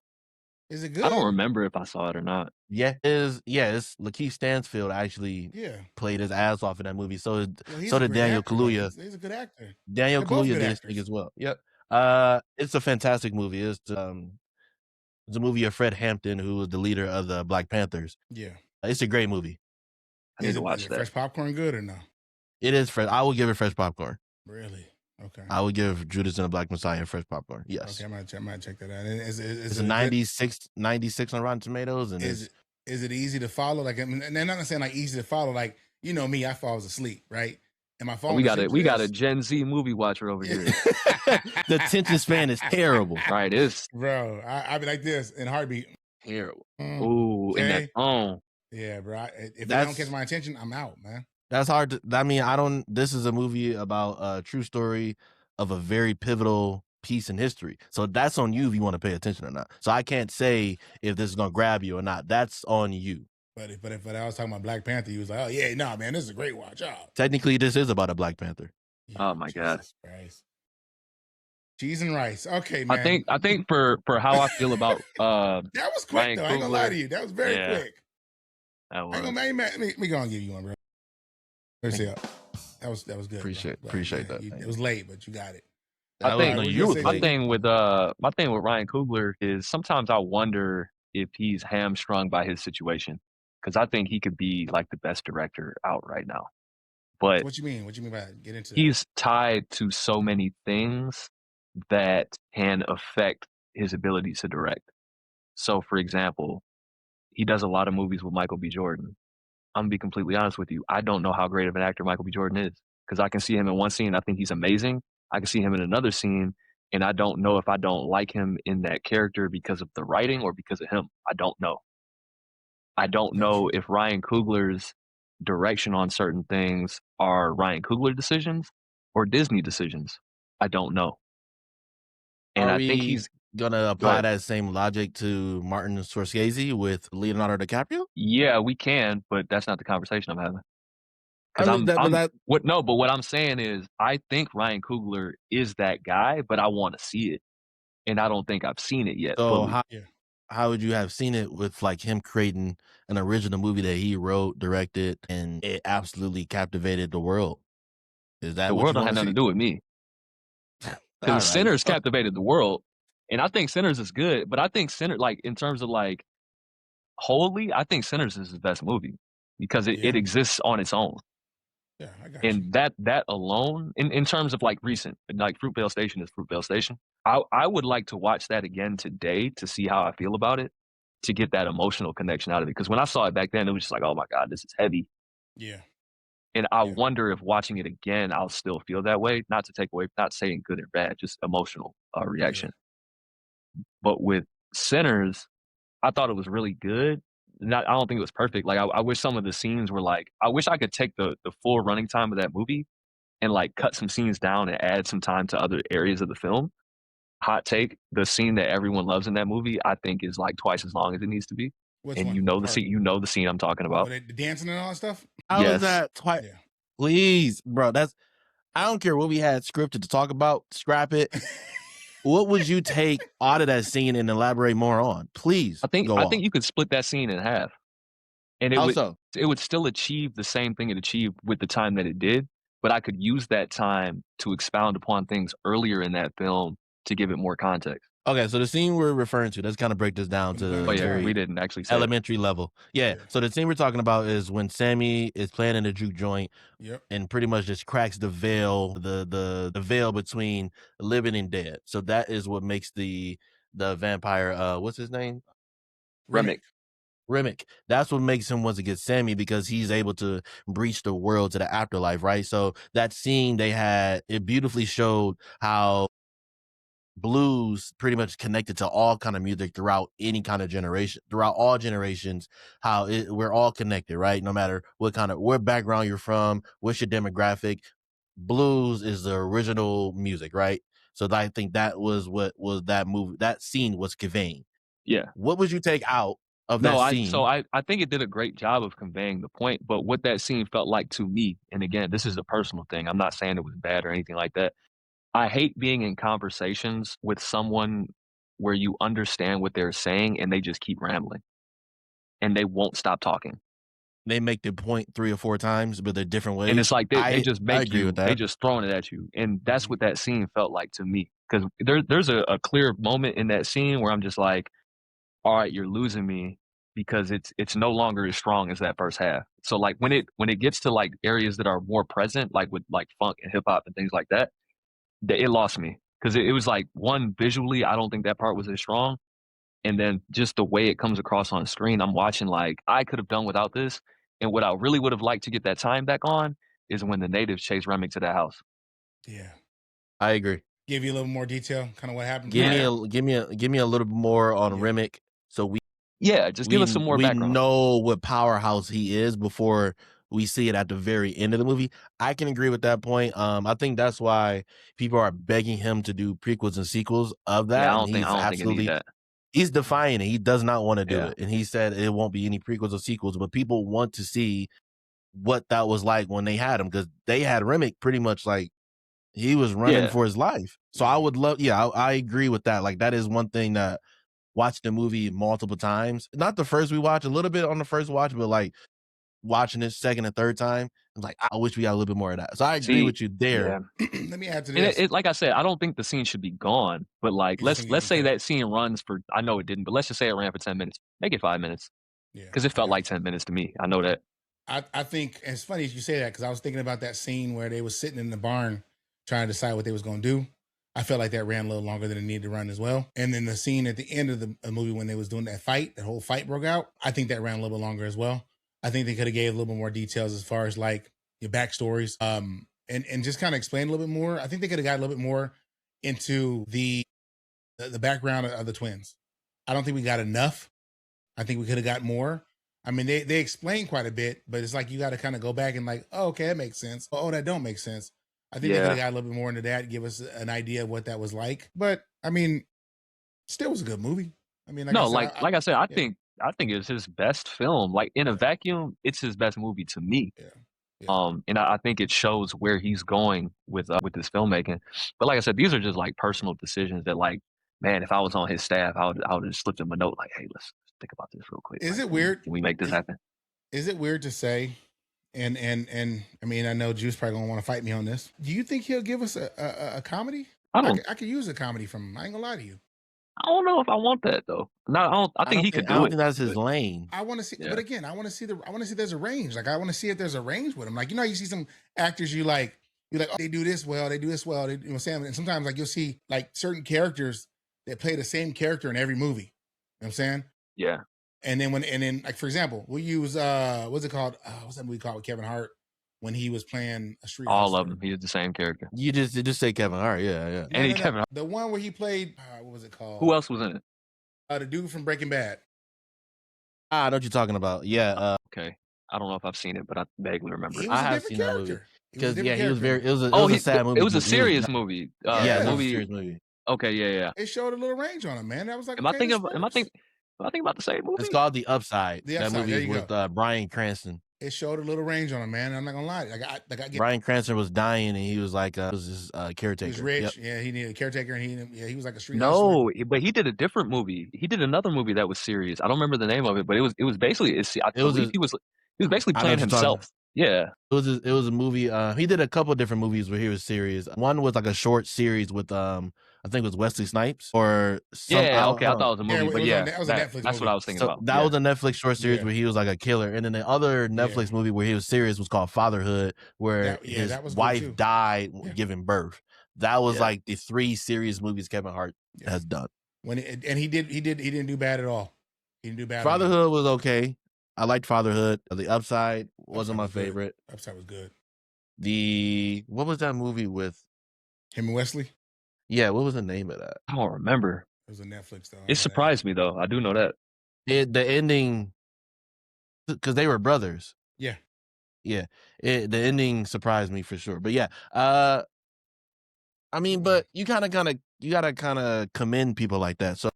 Is it good? I don't remember if I saw it or not. Yeah, it's Lakeith Stanfield actually played his ass off in that movie. So did Daniel Kaluuya. He's a good actor. Daniel Kaluuya did his thing as well. Yep. It's a fantastic movie. It's a movie of Fred Hampton, who was the leader of the Black Panthers. Yeah. It's a great movie. I need to watch that. Fresh popcorn good or no? It is fresh. I will give it fresh popcorn. Really? Okay. I would give Judas and the Black Messiah fresh popcorn. Yes. Okay, I might check that out. It's a 96 on Rotten Tomatoes, and is it easy to follow? Like, I mean, and I'm not saying like easy to follow. Like, you know me, I falls asleep, right? And my phone. We got a Gen Z movie watcher over here. The attention span is terrible. Right, it's bro. I be like this in heartbeat. Terrible. Ooh, in that phone. Yeah, bro. If they don't catch my attention, I'm out, man. That's hard to. I mean, this is a movie about a true story of a very pivotal piece in history. So that's on you if you want to pay attention or not. So I can't say if this is gonna grab you or not. That's on you. But if I was talking about Black Panther, you was like, oh yeah, no, man, this is a great watch. Oh. Technically, this is about a Black Panther. Oh my God. Christ. Cheese and rice. Okay, man. I think for how I feel about that was quick Ryan though. Coogler, I ain't gonna lie to you. That was very quick. That was. Let me go and give you one, bro. Let's see. That was good. Appreciate that. It was late, but you got it. My thing with Ryan Coogler is sometimes I wonder if he's hamstrung by his situation, because I think he could be like the best director out right now. But what you mean? What you mean by that? Get into he's tied to so many things that can affect his ability to direct. So, for example, he does a lot of movies with Michael B. Jordan. I'm gonna be completely honest with you. I don't know how great of an actor Michael B. Jordan is, because I can see him in one scene, I think he's amazing. I can see him in another scene, and I don't know if I don't like him in that character because of the writing or because of him. I don't know. I don't know if Ryan Coogler's direction on certain things are Ryan Coogler decisions or Disney decisions. I don't know. And I think he's gonna apply that same logic to Martin Scorsese with Leonardo DiCaprio? Yeah, we can, but that's not the conversation I'm having. But what I'm saying is, I think Ryan Coogler is that guy, but I want to see it, and I don't think I've seen it yet. So how would you have seen it with like him creating an original movie that he wrote, directed, and it absolutely captivated the world? Is that the world don't have nothing to do with me? Because Sinners captivated the world, and I think Sinners is good, but I think Sinners, like in terms of like wholly, I think Sinners is his best movie because it exists on its own. Yeah, I got and you. that alone, in terms of like recent, like Fruitvale Station is Fruitvale Station. I would like to watch that again today to see how I feel about it, to get that emotional connection out of it. Because when I saw it back then, it was just like, oh my God, this is heavy. Yeah. And I wonder if watching it again, I'll still feel that way. Not to take away, not saying good or bad, just emotional reaction. Yeah. But with Sinners, I thought it was really good. I don't think it was perfect. Like I wish some of the scenes were like, I wish I could take the full running time of that movie and like cut some scenes down and add some time to other areas of the film. Hot take: the scene that everyone loves in that movie, I think, is like twice as long as it needs to be. Which and one? you know the scene. You know the scene I'm talking about. The dancing and all that stuff. How is that twice? Yeah. Please, bro. I don't care what we had scripted to talk about. Scrap it. What would you take out of that scene and elaborate more on? Please. I think you could split that scene in half, and it would still achieve the same thing it achieved with the time that it did. But I could use that time to expound upon things earlier in that film to give it more context. Okay, so the scene we're referring to, let's kind of break this down to the very we didn't actually say elementary level. Yeah, so the scene we're talking about is when Sammy is playing in the juke joint and pretty much just cracks the veil, the veil between living and dead. So that is what makes the vampire, what's his name? Remick. That's what makes him want to get Sammy, because he's able to breach the world to the afterlife, right? So that scene they had, it beautifully showed how blues pretty much connected to all kind of music throughout any kind of generation, throughout all generations, how we're all connected, right? No matter what background you're from, what's your demographic, blues is the original music, right? So I think that was what was that scene was conveying. Yeah. What would you take out of that scene? I think it did a great job of conveying the point, but what that scene felt like to me, and again, this is a personal thing, I'm not saying it was bad or anything like that. I hate being in conversations with someone where you understand what they're saying and they just keep rambling and they won't stop talking. They make the point 3 or 4 times, but they're different ways. And it's like they just make you, they just throwing it at you. And that's what that scene felt like to me. Because there's a clear moment in that scene where I'm just like, all right, you're losing me, because it's no longer as strong as that first half. So like when it gets to like areas that are more present, like with like funk and hip hop and things like that, it lost me, because it was like, one, visually, I don't think that part was as strong. And then just the way it comes across on screen, I'm watching like, I could have done without this. And what I really would have liked to get that time back on is when the natives chase Remick to that house. Yeah. I agree. Give you a little more detail, kind of what happened. Give me a little bit more on Remick, so just give us some more background. We know what powerhouse he is before we see it at the very end of the movie. I can agree with that point. I think that's why people are begging him to do prequels and sequels of that. Yeah, I don't think he need that. He's defying it. He does not want to do it. And he said it won't be any prequels or sequels, but people want to see what that was like when they had him, because they had Remick pretty much like he was running for his life. So I would love, I agree with that. Like that is one thing that watched the movie multiple times. Not the first we watched, a little bit on the first watch, but like watching it second and third time, I'm like, I wish we got a little bit more of that. So I agree with you there. Yeah. Let me add to this. And like I said, I don't think the scene should be gone, but like let's say that scene runs for, I know it didn't, but let's just say it ran for 10 minutes. Make it 5 minutes. Yeah. Because it felt like 10 minutes to me. I know that. I think, and it's funny you say that, because I was thinking about that scene where they was sitting in the barn trying to decide what they was going to do. I felt like that ran a little longer than it needed to run as well. And then the scene at the end of the movie when they was doing that fight, that whole fight broke out, I think that ran a little bit longer as well. I think they could have gave a little bit more details as far as like your backstories, and just kind of explain a little bit more. I think they could have got a little bit more into the background of the twins. I don't think we got enough. I think we could have got more. I mean, they explain quite a bit, but it's like you got to kind of go back and like, oh, okay, that makes sense. Oh, that don't make sense. I think they could have got a little bit more into that, give us an idea of what that was like. But I mean, still was a good movie. I mean, like I said, I think it's his best film. Like in a vacuum, it's his best movie to me. And I think it shows where he's going with his filmmaking. But like I said, these are just like personal decisions that, like, man, if I was on his staff, I would have just slipped him a note like, hey, let's think about this real quick. Is it weird? Can we make this happen? Is it weird to say? And I mean, I know Juice probably gonna want to fight me on this. Do you think he'll give us a comedy? I could use a comedy from him. I ain't gonna lie to you. I don't know if I want that though. No, I think he could do it. I don't think that's his lane. I want to see, but again, I want to see there's a range. Like I want to see if there's a range with him. Like, you know, you see some actors you're like, oh, they do this well, they do this well. You know what I'm saying? And sometimes like you'll see like certain characters that play the same character in every movie. You know what I'm saying? Yeah. And then like for example, we use what's it called? What's that movie called with Kevin Hart when he was playing a street? All of them. He was the same character. You just say Kevin Hart, yeah. No, Kevin Hart. The one where he played what was it called? Who else was in it? The dude from Breaking Bad. I know what you're talking about. Yeah. Okay. I don't know if I've seen it, but I vaguely remember. I have seen that movie. Because he was very. It was a sad movie. It was a serious movie. It was a serious movie. Okay, yeah. It showed a little range on him, man. That was like. Am I thinking about the same movie? It's called The Upside. That movie with Bryan Cranston. It showed a little range on him, man. I'm not gonna lie. Bryan Cranston was dying, and he was like, was his caretaker. He was rich. Yep. Yeah, he needed a caretaker, and he was like a street. No, but he did a different movie. He did another movie that was serious. I don't remember the name of it, but it was basically. He was basically playing himself. Yeah, it was a movie. He did a couple different movies where he was serious. One was like a short series with I think it was Wesley Snipes or some. Yeah, okay, I thought it was a movie, but yeah, that was a Netflix movie. That's what I was thinking about. That was a Netflix short series where he was like a killer, and then the other Netflix movie where he was serious was called Fatherhood, where his wife died giving birth. That was like the 3 serious movies Kevin Hart has done. He didn't do bad at all. He didn't do bad. Fatherhood was okay. I liked Fatherhood. The Upside wasn't my favorite. Upside was good. What was that movie with him and Wesley? Yeah, what was the name of that? I don't remember. It was a Netflix though. It surprised me though. I do know that. The ending, because they were brothers. Yeah. Yeah. The ending surprised me for sure. But yeah, I mean, but you gotta kind of commend people like that. So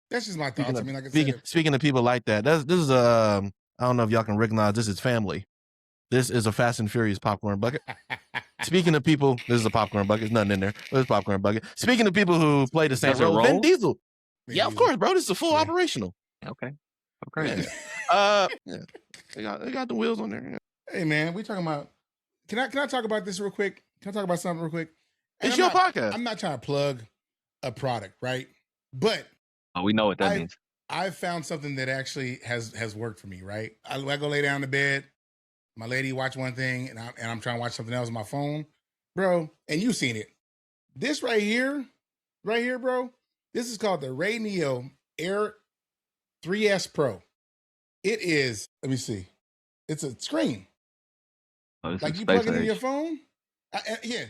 that's just my thoughts. I mean, like I said, speaking of people like that, this is I don't know if y'all can recognize this is family. This is a Fast and Furious popcorn bucket. Speaking of people, this is a popcorn bucket. There's nothing in there. There's a popcorn bucket. Speaking of people who play the same role, Vin Diesel. Yeah, of course, bro. This is a full operational. Okay. Okay. Yeah. They got the wheels on there. Hey man, we talking about. Can I talk about this real quick? Can I talk about something real quick? And it's your podcast. I'm not trying to plug a product, right? But we know what that means. I've found something that actually has worked for me, right? I go lay down in bed. My lady watch one thing, and I'm trying to watch something else on my phone, bro. And you've seen it. This right here, bro. This is called the Ray Neo Air 3S Pro. It is. Let me see. It's a screen. Like you plug it into your phone. Yeah,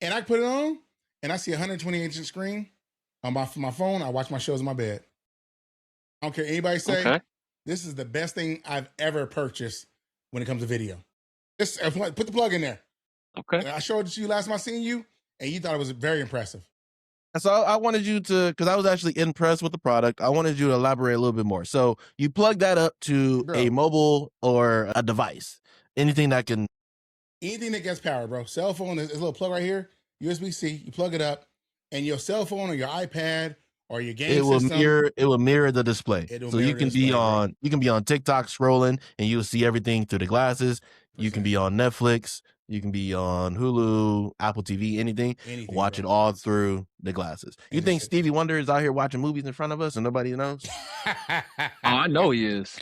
and I put it on, and I see a 128-inch screen on my phone. I watch my shows in my bed. I don't care anybody say. Okay. This is the best thing I've ever purchased when it comes to video. Just put the plug in there. Okay. I showed it to you last time I seen you, and you thought it was very impressive. So I wanted you to, because I was actually impressed with the product, I wanted you to elaborate a little bit more. So you plug that up to a mobile or a device. Anything that gets power, bro. Cell phone, there's a little plug right here, USB-C. You plug it up, and your cell phone or your iPad or your game system, it will mirror the display. So you can be on TikTok scrolling, and you'll see everything through the glasses. You can be on Netflix. You can be on Hulu, Apple TV, anything watch it all through the glasses. You think Stevie Wonder is out here watching movies in front of us and nobody knows? I know he is.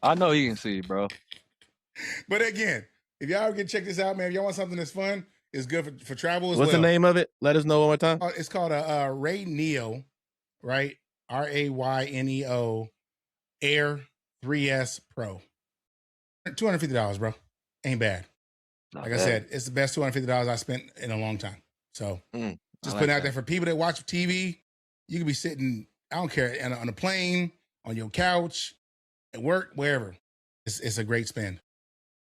I know he can see, bro. But again, if y'all can check this out, man, if y'all want something that's fun, it's good for travel as What's the name of it? Let us know one more time. It's called a Ray Neo, right? RAYNEO Air 3S Pro. $250, bro. Ain't bad. Like I said, it's the best $250 I spent in a long time. So just putting out there for people that watch TV. You can be sitting, I don't care, on a plane, on your couch, at work, wherever. It's a great spend.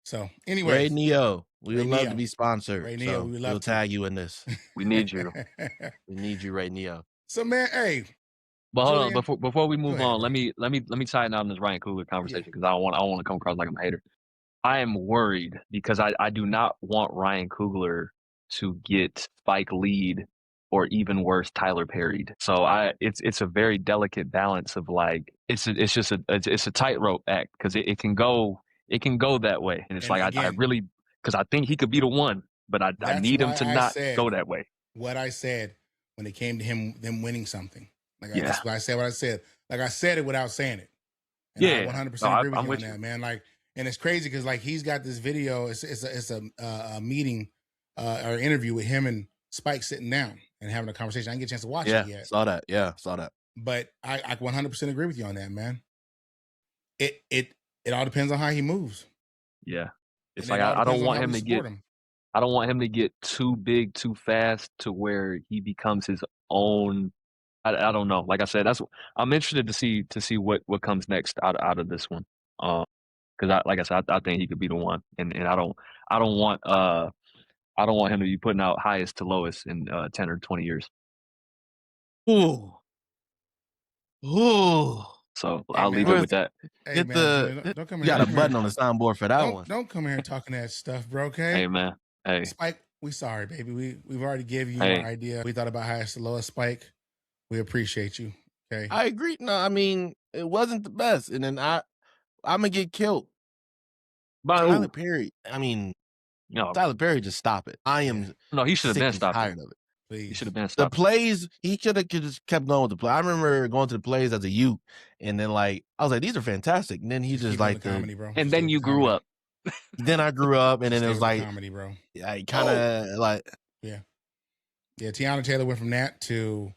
So anyway, Ray Neo, we would love to be sponsored. Ray Neo, we'll tag you in this. We need you. We need you, Ray Neo. So man, hey. But hold on, before we move on, let me tighten out this Ryan Coogler conversation because I don't want to come across like I'm a hater. I am worried because I do not want Ryan Coogler to get Spike Lee'd or even worse, Tyler Perry'd. So it's a very delicate balance of like it's just a tightrope act because it can go that way, and it's like again, I really, because I think he could be the one, but I need him to not go that way. What I said when it came to them winning something, that's why I said what I said. Like I said it without saying it. And I 100% agree with you on that, man. Like. And it's crazy because like he's got this video. It's a meeting or interview with him and Spike sitting down and having a conversation. I didn't get a chance to watch it yet. Saw that. But I 100% agree with you on that, man. It all depends on how he moves. Yeah, it's like I don't want him to get. I don't want him to get too big too fast to where he becomes his own. I don't know. Like I said, I'm interested to see what comes next out of this one. Because like I said, I think he could be the one, and I don't want him to be putting out highest to lowest in 10 or 20 years. Ooh. So I'll leave it with that. Hey, man, don't come you got a button on the soundboard for that one. Don't come here talking that stuff, bro. Okay. Hey man. Hey. Spike, we sorry, baby. We've already gave you our idea. We thought about highest to lowest. Spike, we appreciate you. Okay. I agree. No, I mean it wasn't the best, and then I'm gonna get killed. Tyler Perry. I mean, Tyler Perry, just stop it. I am. No, he should have been stopped. Tired of it. Please. He should have been stopped. The plays, he should have just kept going with the play. I remember going to the plays as a youth, and then like I was like, these are fantastic. And then he just like the comedy, bro. And then you grew up. Then I grew up, and then it was like comedy, bro. I kind of like Tiana Taylor went from that to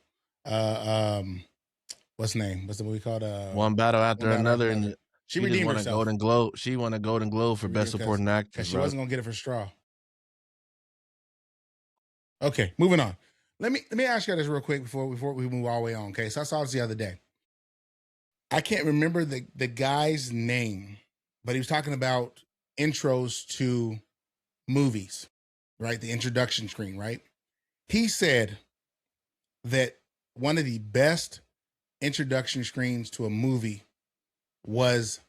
what's the name? What's the movie called? One Battle After Another, and she redeemed herself. A Golden Globe. She won a Golden Globe for Best Supporting Actress. Because she wasn't gonna get it for Straw. Okay, moving on. Let me ask you this real quick before we move all the way on. Okay, so I saw this the other day. I can't remember the guy's name, but he was talking about intros to movies, right? The introduction screen, right? He said that one of the best introduction screens to a movie was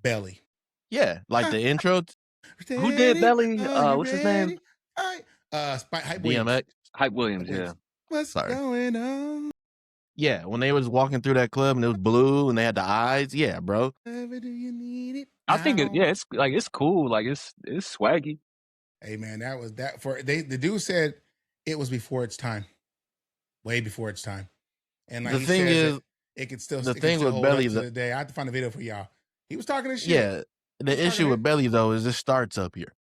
Belly. Yeah, like the intro. Who did Belly? What's his name? Hype DMX. Hype Williams, yeah. What's going on? Yeah, when they was walking through that club and it was blue and they had the eyes. Yeah, bro. Whatever do you need it? I think it's like it's cool, like it's swaggy. Hey man, that was that for the dude said it was before its time, way before its time. And like the thing is, it could still the thing with Belly the day. I have to find a video for y'all. He was talking this shit. Yeah, the issue with Belly though is it starts up here,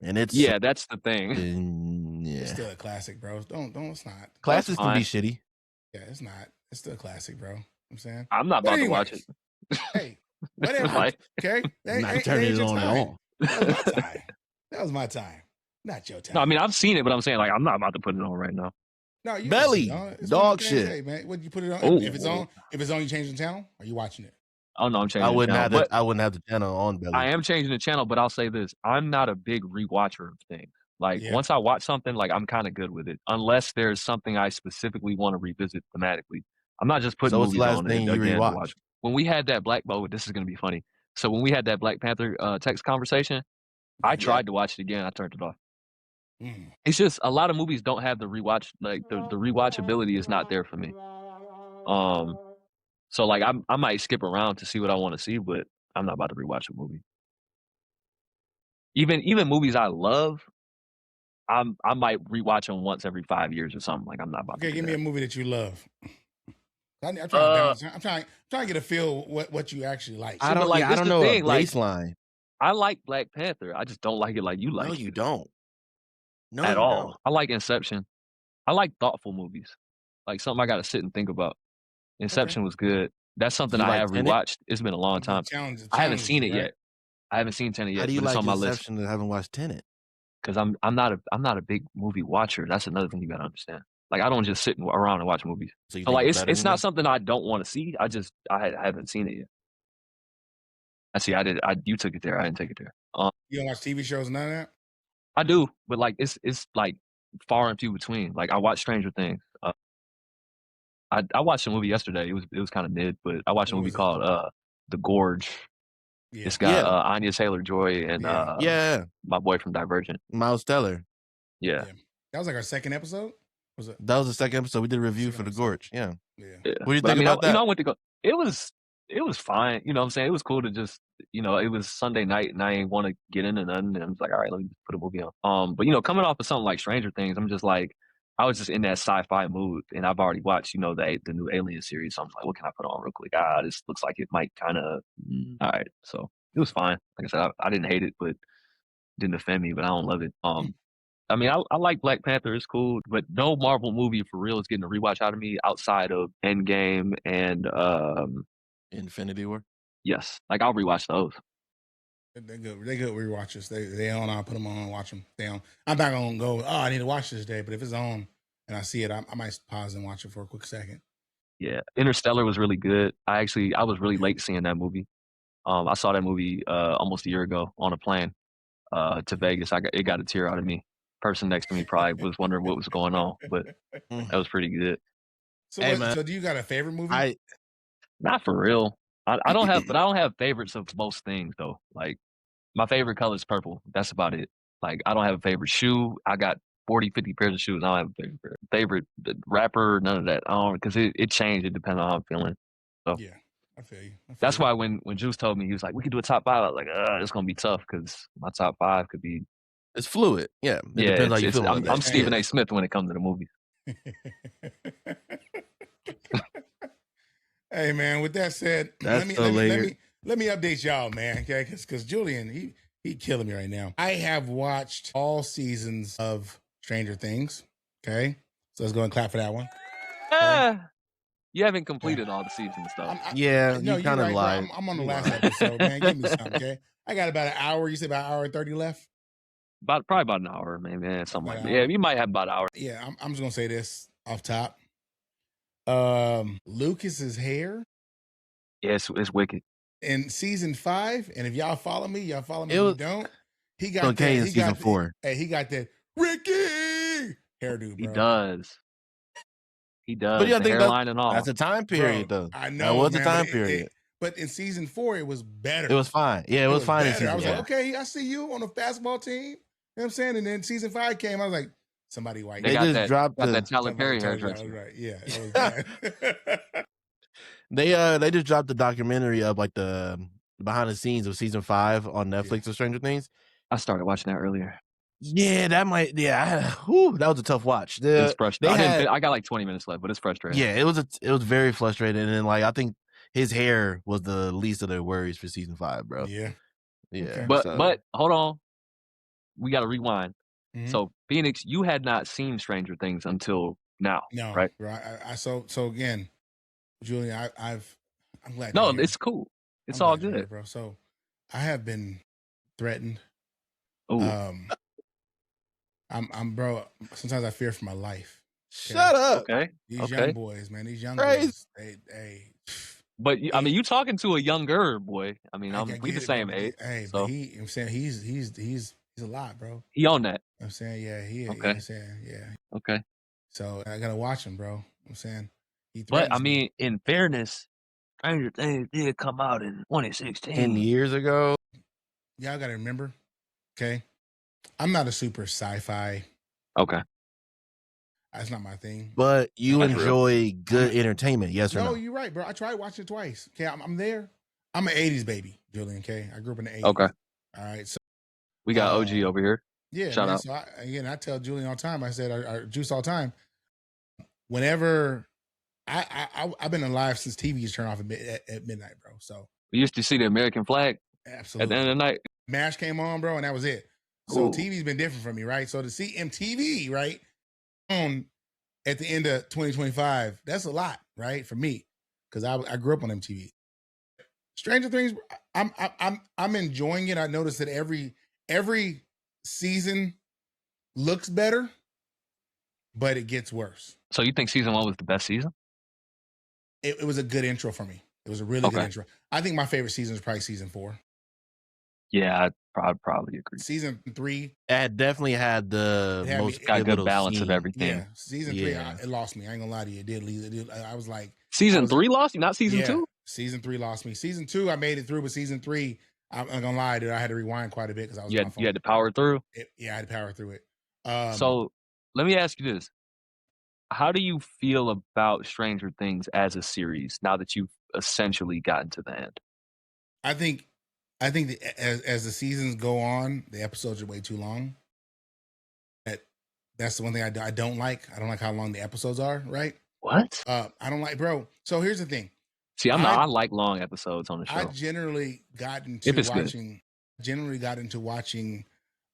and it's that's the thing. It's still a classic, bro. Don't it's not. Classics can be shitty. Yeah, it's not. It's still a classic, bro. I'm saying I'm not about to watch it. Hey, whatever. Okay, not turning it on at all. That was my time, not your time. No, I mean I've seen it, but I'm saying like I'm not about to put it on right now. No, you Belly, dog shit. Hey, man, would you put it on? Oh. If it's on, you change the channel. Are you watching it? Oh no, I'm changing. I wouldn't have the channel on Belly. I am changing the channel, but I'll say this: I'm not a big rewatcher of things. Like once I watch something, like I'm kind of good with it, unless there's something I specifically want to revisit thematically. I'm not just putting movies on it again to watch. When we had that this is gonna be funny. So when we had that Black Panther text conversation, I tried to watch it again. I turned it off. It's just a lot of movies don't have the rewatch, like the rewatchability is not there for me. So like I might skip around to see what I want to see, but I'm not about to rewatch a movie. Even movies I love, I might rewatch them once every 5 years or something. Like I'm not about to. Okay, give me a movie that you love. I'm trying to balance. I'm trying to get a feel what you actually like. I don't know a baseline. I like Black Panther. I just don't like it like you like. No, you don't. No, at all. I like Inception. I like thoughtful movies, like something I got to sit and think about. Inception was good. That's something I have rewatched. It's been a long time. I haven't seen it yet. I haven't seen Tenet yet. How do you but like it's on my Inception list. and haven't watched Tenet? Because I'm not a big movie watcher. That's another thing you got to understand. Like I don't just sit around and watch movies. So like it's not something I don't want to see. I haven't seen it yet. I see. You took it there. I didn't take it there. You don't watch TV shows, none of that? I do, but like it's like far and few between. Like I watched Stranger Things. I watched a movie yesterday. It was kind of mid, but I watched a movie called The Gorge. Yeah. It's got Anya Taylor-Joy and my boy from Divergent, Miles Teller. Yeah, that was like our second episode. Was it? That was the second episode. We did a review for The Gorge. Yeah. What do you think about that? I went to go. It was fine. You know what I'm saying? It was cool to just, it was Sunday night and I didn't want to get into nothing. And I was like, all right, let me just put a movie on. But coming off of something like Stranger Things, I'm just like, I was just in that sci-fi mood and I've already watched, the new Alien series. So I'm like, what can I put on real quick? This looks like it might kind of, all right. So it was fine. Like I said, I didn't hate it, but it didn't offend me, but I don't love it. I mean, I like Black Panther. It's cool, but no Marvel movie for real is getting a rewatch out of me outside of Endgame and Infinity War. Yes, like I'll rewatch those. They're good rewatches. They on. I'll put them on and watch them. I'm not gonna go. Oh, I need to watch this today. But if it's on and I see it, I might pause and watch it for a quick second. Yeah, Interstellar was really good. I was really late seeing that movie. I saw that movie almost a year ago on a plane to Vegas. It got a tear out of me. Person next to me probably was wondering what was going on, but that was pretty good. So, so do you got a favorite movie? Not for real. I don't have favorites of most things though. Like my favorite color is purple. That's about it. Like I don't have a favorite shoe. I got 40, 50 pairs of shoes. I don't have a favorite rapper. None of that. I don't, because it changed. It depends on how I'm feeling. So yeah, I feel you. That's why when Juice told me, he was like, we could do a top 5. I was like, it's gonna be tough because my top 5 could be. It's fluid. Yeah. It depends how you feel. I'm Stephen A. Smith when it comes to the movies. Hey man, with that said, let me update y'all, man. Okay, because Julian, he killing me right now. I have watched all seasons of Stranger Things. Okay, so let's go and clap for that one. Okay? You haven't completed all the seasons though. No, you're right, bro. I'm on the last episode, man. Give me something, okay? I got about an hour. You said about an hour and 30 left. Probably about an hour, maybe something like that. Yeah, you might have about an hour. Yeah, I'm just gonna say this off top. Lucas's hair. Yeah, it's wicked. In season 5, and if y'all follow me, y'all follow me. If you don't, he got okay in season 4. Hey, he got that Ricky hairdo, bro. He does. But yeah, I think hairline and all. That's a time period, though. I know that was a time period. But in season 4, it was better. It was fine. Yeah, it was fine. I was like, okay, I see you on the basketball team. You know what I'm saying? And then season 5 came. I was like, somebody white. They just dropped that Tyler Perry hairdresser. Right. Yeah. That was bad. They just dropped the documentary of like the behind the scenes of season 5 on Netflix of Stranger Things. I started watching that earlier. Yeah, that might. Yeah, that was a tough watch. It's frustrating. I got like 20 minutes left, but it's frustrating. Yeah, it was very frustrating, and then like I think his hair was the least of their worries for season 5, bro. Yeah. Okay. But hold on, we got to rewind. Mm-hmm. So Phoenix, you had not seen Stranger Things until now, right? Right. So again, Julian, I'm glad. No, it's cool. It's all good, here, bro. So I have been threatened. Oh. I'm bro. Sometimes I fear for my life. Okay? Shut up. Okay. These young boys, man. These young boys. They. But I mean, you talking to a younger boy. I mean, we the same age. Hey, so. But I'm saying he's a lot, bro. He on that. I'm saying, yeah, he is. Okay. You know I'm saying, yeah. Okay. So I gotta watch him, bro. I'm saying. But I mean, in fairness, Stranger Things did come out in 2016. 10 years ago. Y'all gotta remember, okay? I'm not a super sci-fi. Okay. That's not my thing. But you enjoy good entertainment, yes or no? No, you're right, bro. I tried watching it twice. Okay, I'm there. I'm an 80s baby, Julian, okay? I grew up in the 80s. Okay. All right, so. We got OG over here. Yeah. Shout out. So I tell Julian all the time, I said, I juice all the time. Whenever, I've been alive since TV was turned off at midnight, bro. So. We used to see the American flag. Absolutely. At the end of the night. MASH came on, bro, and that was it. So TV's been different for me, right? So to see MTV, right, on at the end of 2025, that's a lot, right, for me, because I grew up on MTV. Stranger Things, I'm enjoying it. I noticed that every season looks better, but it gets worse. So you think season 1 was the best season? It was a good intro for me. It was a really good intro. I think my favorite season is probably season 4. Yeah, I'd probably agree. Season 3, it definitely had the most good balance of everything. Yeah, season 3, it lost me. I ain't gonna lie to you, it did. I was like, season 3 lost you, not season 2. Season 3 lost me. Season 2, I made it through, but season 3, I'm not gonna lie, dude, I had to rewind quite a bit because I was on my phone. You had to power through. I had to power through it. So let me ask you this: how do you feel about Stranger Things as a series now that you've essentially gotten to the end? I think that as the seasons go on, the episodes are way too long. That's the one thing I don't like. I don't like how long the episodes are, right? What? I don't like, bro. So here's the thing. See, I like long episodes on the show. I generally got into watching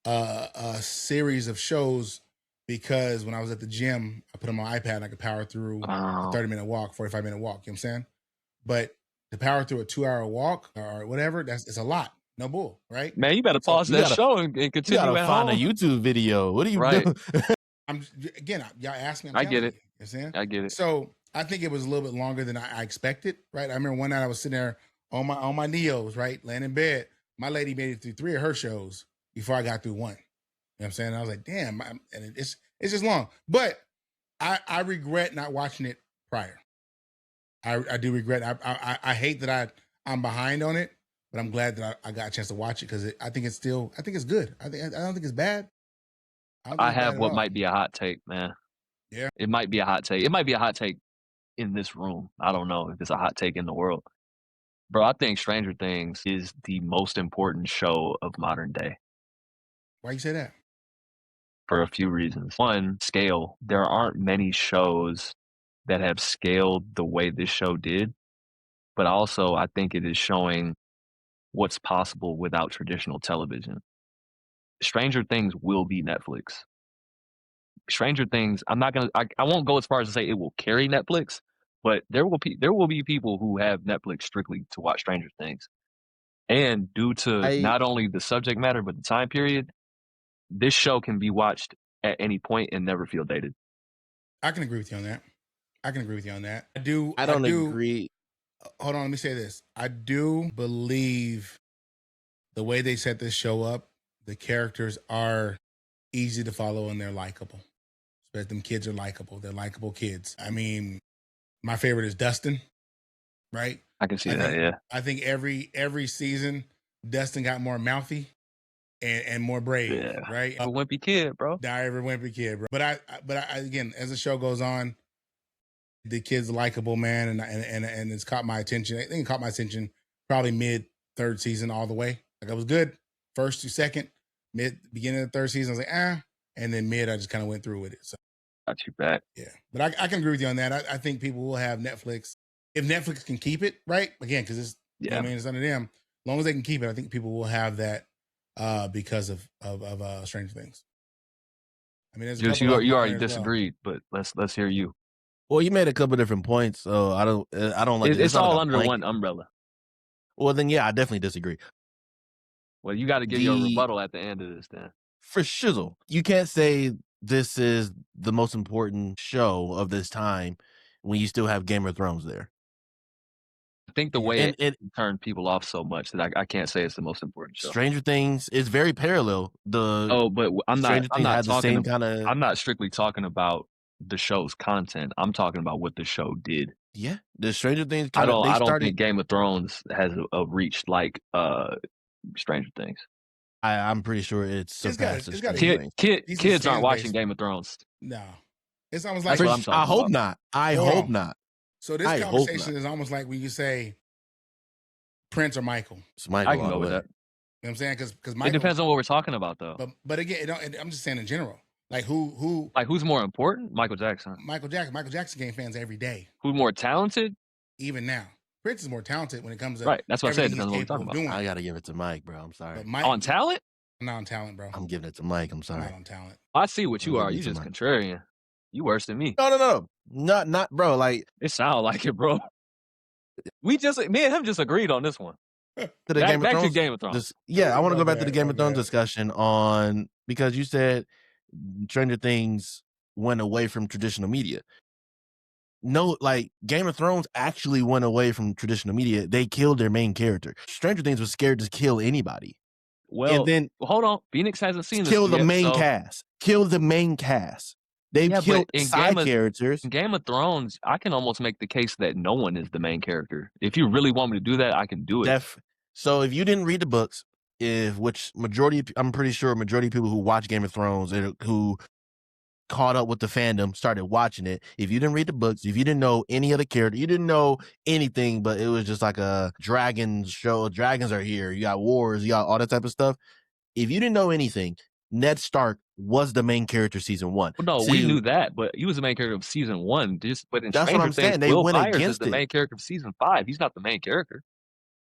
a series of shows because when I was at the gym, I put on my iPad and I could power through a 30-minute walk, 45-minute walk. You know what I'm saying? But to power through a 2-hour walk or whatever, it's a lot. No bull, right? Man, you better pause that show and continue. You gotta find a YouTube video. What are you doing? Y'all asked me. I get it. You know what I'm saying? I get it. So I think it was a little bit longer than I expected, right? I remember one night I was sitting there on my Neos, right, laying in bed. My lady made it through 3 of her shows before I got through 1. You know what I'm saying? And I was like, damn, and it's just long. But I regret not watching it prior. I do regret. I hate that I'm behind on it, but I'm glad that I got a chance to watch it because I think it's good. I don't think it's bad. I have what might be a hot take, man. Yeah, it might be a hot take. It might be a hot take in this room. I don't know if it's a hot take in the world, bro. I think Stranger Things is the most important show of modern day. Why you say that? for a few reasons. One, scale. There aren't many shows that have scaled the way this show did, but also I think it is showing what's possible without traditional television. Stranger Things will be Netflix. Stranger Things, I won't go as far as to say it will carry Netflix, but there will be people who have Netflix strictly to watch Stranger Things. And due to not only the subject matter, but the time period, this show can be watched at any point and never feel dated. I can agree with you on that. I don't agree. Hold on, let me say this. I do believe the way they set this show up, the characters are easy to follow and they're likable. But them kids are likable. They're likable kids. I mean, my favorite is Dustin, right? I can see that, yeah. I think every season, Dustin got more mouthy and more brave, right? A wimpy kid, bro. Every wimpy kid, bro. But I again, as the show goes on, the kid's likable, man, and it's caught my attention. I think it caught my attention probably mid third season all the way. Like I was good first to second, beginning of the third season. I was like, and then mid, I just kind of went through with it. So got you back. Yeah, but I can agree with you on that. I think people will have Netflix if Netflix can keep it, right? Again, because it's I mean it's under them. As long as they can keep it, I think people will have that because of Stranger Things. I mean, there's you already disagreed, but let's hear you. Well, you made a couple different points, so I don't like it's all under one umbrella. Well, then yeah, I definitely disagree. Well, you got to give your rebuttal at the end of this, then. For shizzle, you can't say this is the most important show of this time when you still have Game of Thrones there. I think the way it turned people off so much that I can't say it's the most important show. Stranger Things is very parallel. But I'm not strictly talking about the show's content. I'm talking about what the show did. Yeah, the Stranger Things. I don't think Game of Thrones has a reach like Stranger Things. I'm pretty sure it's surpassed. Kids aren't watching Game of Thrones. No, it's almost like I hope not. I hope not. So this conversation is almost like when you say Prince or Michael. It's Michael. I can go with that. You know what I'm saying? Because it depends on what we're talking about, though. But again, I'm just saying in general. Like who? Like who's more important? Michael Jackson. Michael Jackson game fans every day. Who's more talented? Even now, Prince is more talented when it comes to right. That's what I said. Depends on what we're talking about. I gotta give it to Mike, bro. I'm sorry. On talent? Not on talent, bro. I'm giving it to Mike. I'm sorry. Not on talent. I see what you are. You just contrarian. You worse than me. No. Not bro. Like it sounds like it, bro. Me and him just agreed on this one. Back to Game of Thrones. I want to go back to the Game of Thrones discussion because you said Stranger Things went away from traditional media. No, like Game of Thrones actually went away from traditional media. They killed their main character. Stranger Things was scared to kill anybody. Well, and then hold on. Phoenix hasn't seen this yet. Kill the main cast. They've killed side characters. In Game of Thrones, I can almost make the case that no one is the main character. If you really want me to do that, I can do it. So if you didn't read the books, I'm pretty sure majority of people who watch Game of Thrones who caught up with the fandom started watching it. If you didn't read the books, if you didn't know any of the characters, you didn't know anything, but it was just like a dragon show. Dragons are here. You got wars. You got all that type of stuff. If you didn't know anything, Ned Stark was the main character season 1. Well, no, we knew that, but he was the main character of season 1. But in that's Stranger what I'm saying. Things, Will Byers is the main character of season 5. He's not the main character.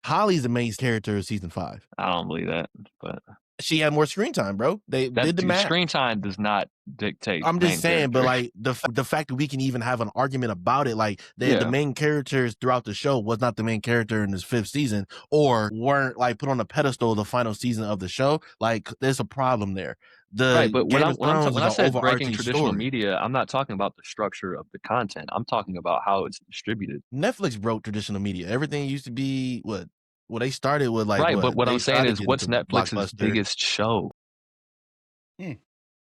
Holly's the main character of season 5. I don't believe that, but she had more screen time, bro. They did the math. Screen time does not dictate. I'm just saying, but like the fact that we can even have an argument about it, like the main characters throughout the show was not the main character in this 5th season, or weren't like put on a pedestal the final season of the show. Like there's a problem there. Right, but when I said breaking traditional media, I'm not talking about the structure of the content. I'm talking about how it's distributed. Netflix broke traditional media. Everything used to be what? Well, they started with like right, but what I'm saying is, what's Netflix's biggest show?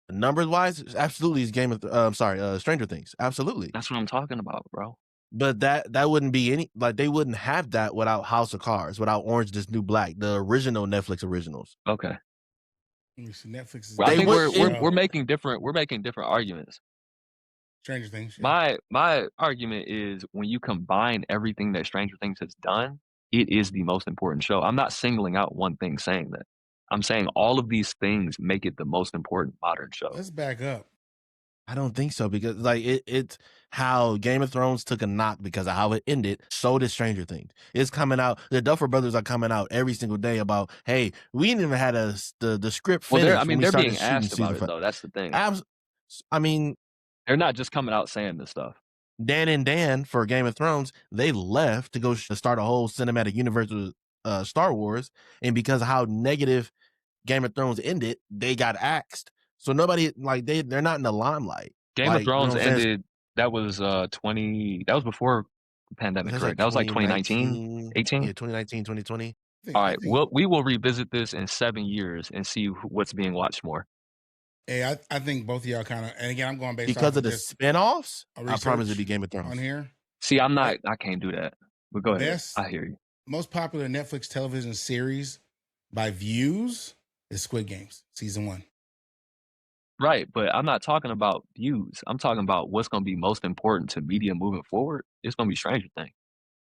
Numbers wise, absolutely is Stranger Things. Absolutely, that's what I'm talking about, bro. But that wouldn't be any like they wouldn't have that without House of Cards, without Orange Is the New Black, the original Netflix originals. Okay. Netflix is I think we're making different arguments. Stranger Things. Yeah. My argument is when you combine everything that Stranger Things has done, it is the most important show. I'm not singling out one thing saying that. I'm saying all of these things make it the most important modern show. Let's back up. I don't think so, because like it's how Game of Thrones took a knock because of how it ended. So did Stranger Things. It's coming out. The Duffer Brothers are coming out every single day about, hey, we didn't even had the script finished. Well, they're being asked about it though. That's the thing. I mean, they're not just coming out saying this stuff. Dan for Game of Thrones, they left to go start a whole cinematic universe with Star Wars, and because of how negative Game of Thrones ended, they got axed. So nobody, like, they're not in the limelight. Game of Thrones ended. That was 20. That was before the pandemic, correct? That was like 2019, 18. Yeah, 2019, 2020. All right, we will revisit this in 7 years and see what's being watched more. Hey, I think both of y'all kind of, and again, I'm going based because of the spinoffs. I promise it'd be Game of Thrones on here. See, I'm not. I can't do that. But go ahead. I hear you. Most popular Netflix television series by views is Squid Games season 1. Right, but I'm not talking about views. I'm talking about what's going to be most important to media moving forward. It's going to be Stranger Things.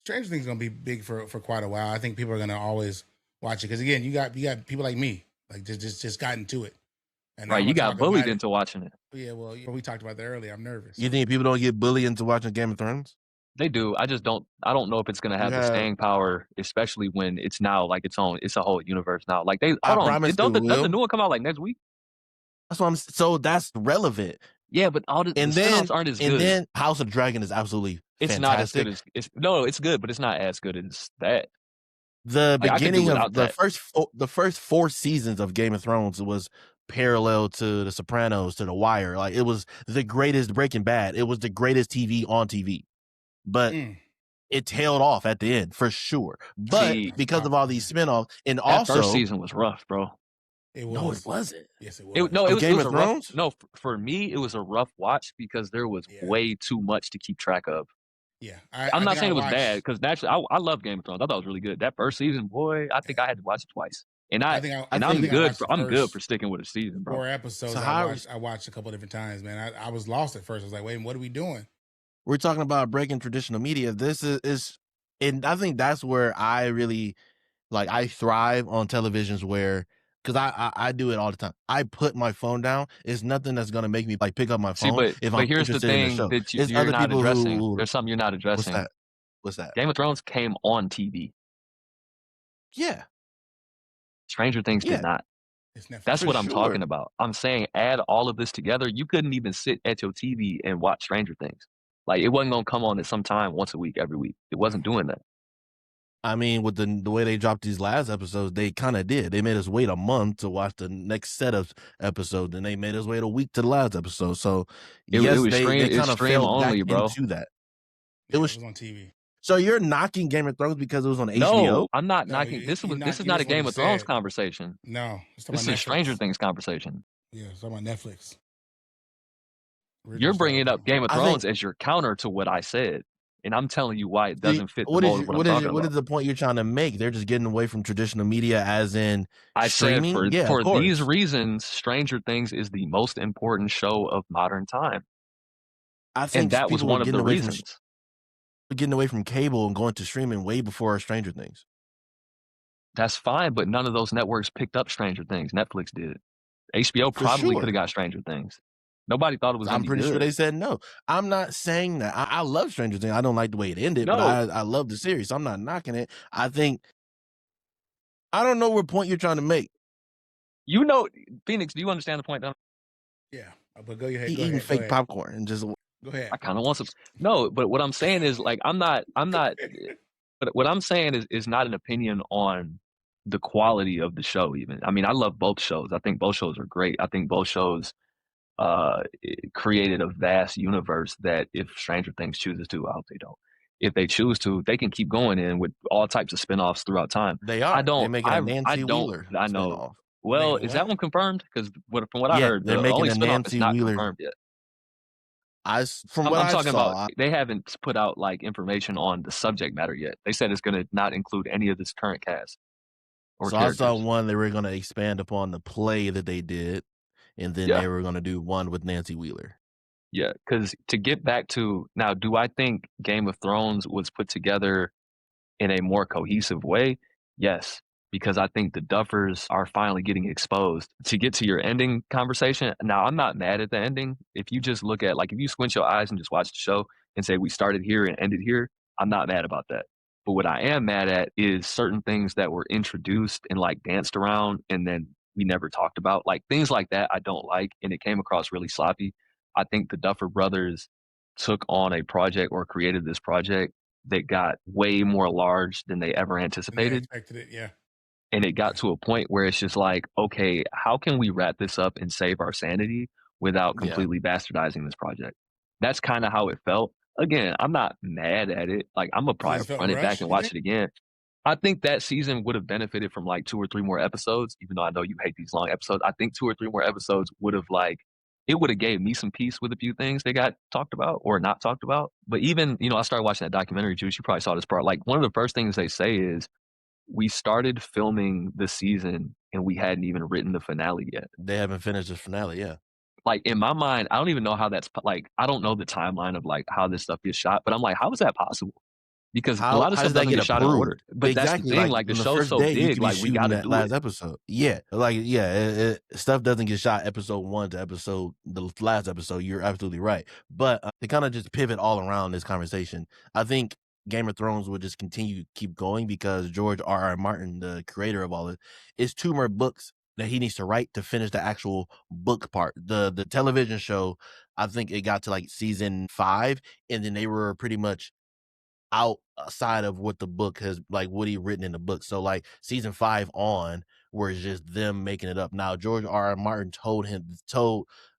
Stranger Things is going to be big for quite a while. I think people are going to always watch it because again, you got people like me, like just got into it. And right, you got bullied into watching it. Yeah, well, we talked about that earlier. I'm nervous. You think people don't get bullied into watching Game of Thrones? They do. I just don't. I don't know if it's gonna have the staying power, especially when it's now like its own. It's a whole universe now. Like they. Hold on. Doesn't the new one come out like next week? That's what I'm. So that's relevant. Yeah, but all the spin-offs aren't as good. And then House of Dragon is absolutely. It's fantastic. Not as good as. It's good, but it's not as good as that. The beginning of the first 4 seasons of Game of Thrones was parallel to The Sopranos, to The Wire. Like it was the greatest Breaking Bad. It was the greatest TV on TV, but it tailed off at the end for sure. But because of all these spinoffs, and also first season was rough, bro. It was. No, it wasn't. Yes, it was. It was a rough. No, for me, it was a rough watch because there was way too much to keep track of. Yeah, I'm not saying it was bad because naturally, I love Game of Thrones. I thought it was really good. That first season, boy, I think I had to watch it twice. And I'm good for sticking with a season, bro. 4 episodes. So I watched a couple of different times, man. I was lost at first. I was like, wait, what are we doing? We're talking about breaking traditional media. This is, and I think that's where I really I thrive on televisions where. Because I do it all the time. I put my phone down. It's nothing that's gonna make me pick up my phone. But here's the thing that you're not addressing. There's something you're not addressing. What's that? Game of Thrones came on TV. Yeah. Stranger Things did not. That's what I'm talking about. I'm saying add all of this together. You couldn't even sit at your TV and watch Stranger Things. Like it wasn't gonna come on at some time once a week, every week. It wasn't doing that. I mean, with the way they dropped these last episodes, they kind of did. They made us wait a month to watch the next set of episodes, and they made us wait a week to the last episode. So it was they kind of fell only, bro. Into that. It was on TV. So you're knocking Game of Thrones because it was on HBO? No, I'm not knocking. This is not a Game of Thrones conversation. No, this is a Stranger Things conversation. Yeah, it's about Netflix. You're bringing up Game of Thrones as your counter to what I said. And I'm telling you why it doesn't fit the mold of what I'm talking about. What is the point you're trying to make? They're just getting away from traditional media as in streaming? For these reasons, Stranger Things is the most important show of modern time. I think and that was one of the reasons. Getting away from cable and going to streaming way before Stranger Things. That's fine, but none of those networks picked up Stranger Things. Netflix did. HBO probably could have got Stranger Things. Nobody thought it was. I'm pretty sure they said no. I'm not saying that. I love Stranger Things. I don't like the way it ended, but I love the series. So I'm not knocking it. I don't know what point you're trying to make. You know, Phoenix, do you understand the point? Yeah, but go ahead. Eating fake popcorn and just go ahead. I kind of want some. No, but what I'm saying is I'm not. But what I'm saying is not an opinion on the quality of the show. Even I mean, I love both shows. I think both shows are great. I think both shows created a vast universe that if Stranger Things chooses to, I hope they don't. If they choose to, they can keep going in with all types of spinoffs throughout time. They are. They're making a Nancy Wheeler. I know. Spin-off. Well, is that one confirmed? Because from what I heard, they're making a Nancy Wheeler confirmed yet. I'm talking about, they haven't put out information on the subject matter yet. They said it's going to not include any of this current cast. So I saw one they were going to expand upon the play that they did. And then they were going to do one with Nancy Wheeler. Yeah, because to get back to now, do I think Game of Thrones was put together in a more cohesive way? Yes. because I think the Duffers are finally getting exposed. To get to your ending conversation, now I'm not mad at the ending. If you just look at, like, if you squint your eyes and just watch the show and say we started here and ended here, I'm not mad about that. But what I am mad at is certain things that were introduced and like danced around and then we never talked about. Like things like that I don't like, and it came across really sloppy. I think the Duffer Brothers took on a project or created this project that got way more large than they ever anticipated. They expected it, yeah. And it got to a point where it's just like, okay, how can we wrap this up and save our sanity without completely bastardizing this project? That's kind of how it felt. Again, I'm not mad at it. Like, I'm gonna probably run it back and watch it again. I think that season would have benefited from like 2 or 3 more episodes, even though I know you hate these long episodes. I think 2 or 3 more episodes would have it would have gave me some peace with a few things they got talked about or not talked about. But even, I started watching that documentary, Juice. You probably saw this part. Like, one of the first things they say is, we started filming the season and we hadn't even written the finale yet. They haven't finished the finale, yeah. Like, in my mind, I don't even know how that's, like, I don't know the timeline of, like, how this stuff gets shot, but I'm like, how is that possible? Because a lot of stuff doesn't get shot in order. But exactly, that's the thing, like the show's so big, like, we got to do last episode. Yeah, stuff doesn't get shot episode 1 to the last episode. You're absolutely right. But to kind of just pivot all around this conversation, I think Game of Thrones would just continue to keep going because George R.R. Martin, the creator of all this, is 2 more books that he needs to write to finish the actual book part. The television show, I think it got to like season 5, and then they were pretty much outside of what the book has, like what he written in the book. So like season 5 on, where it's just them making it up. Now George R.R. Martin told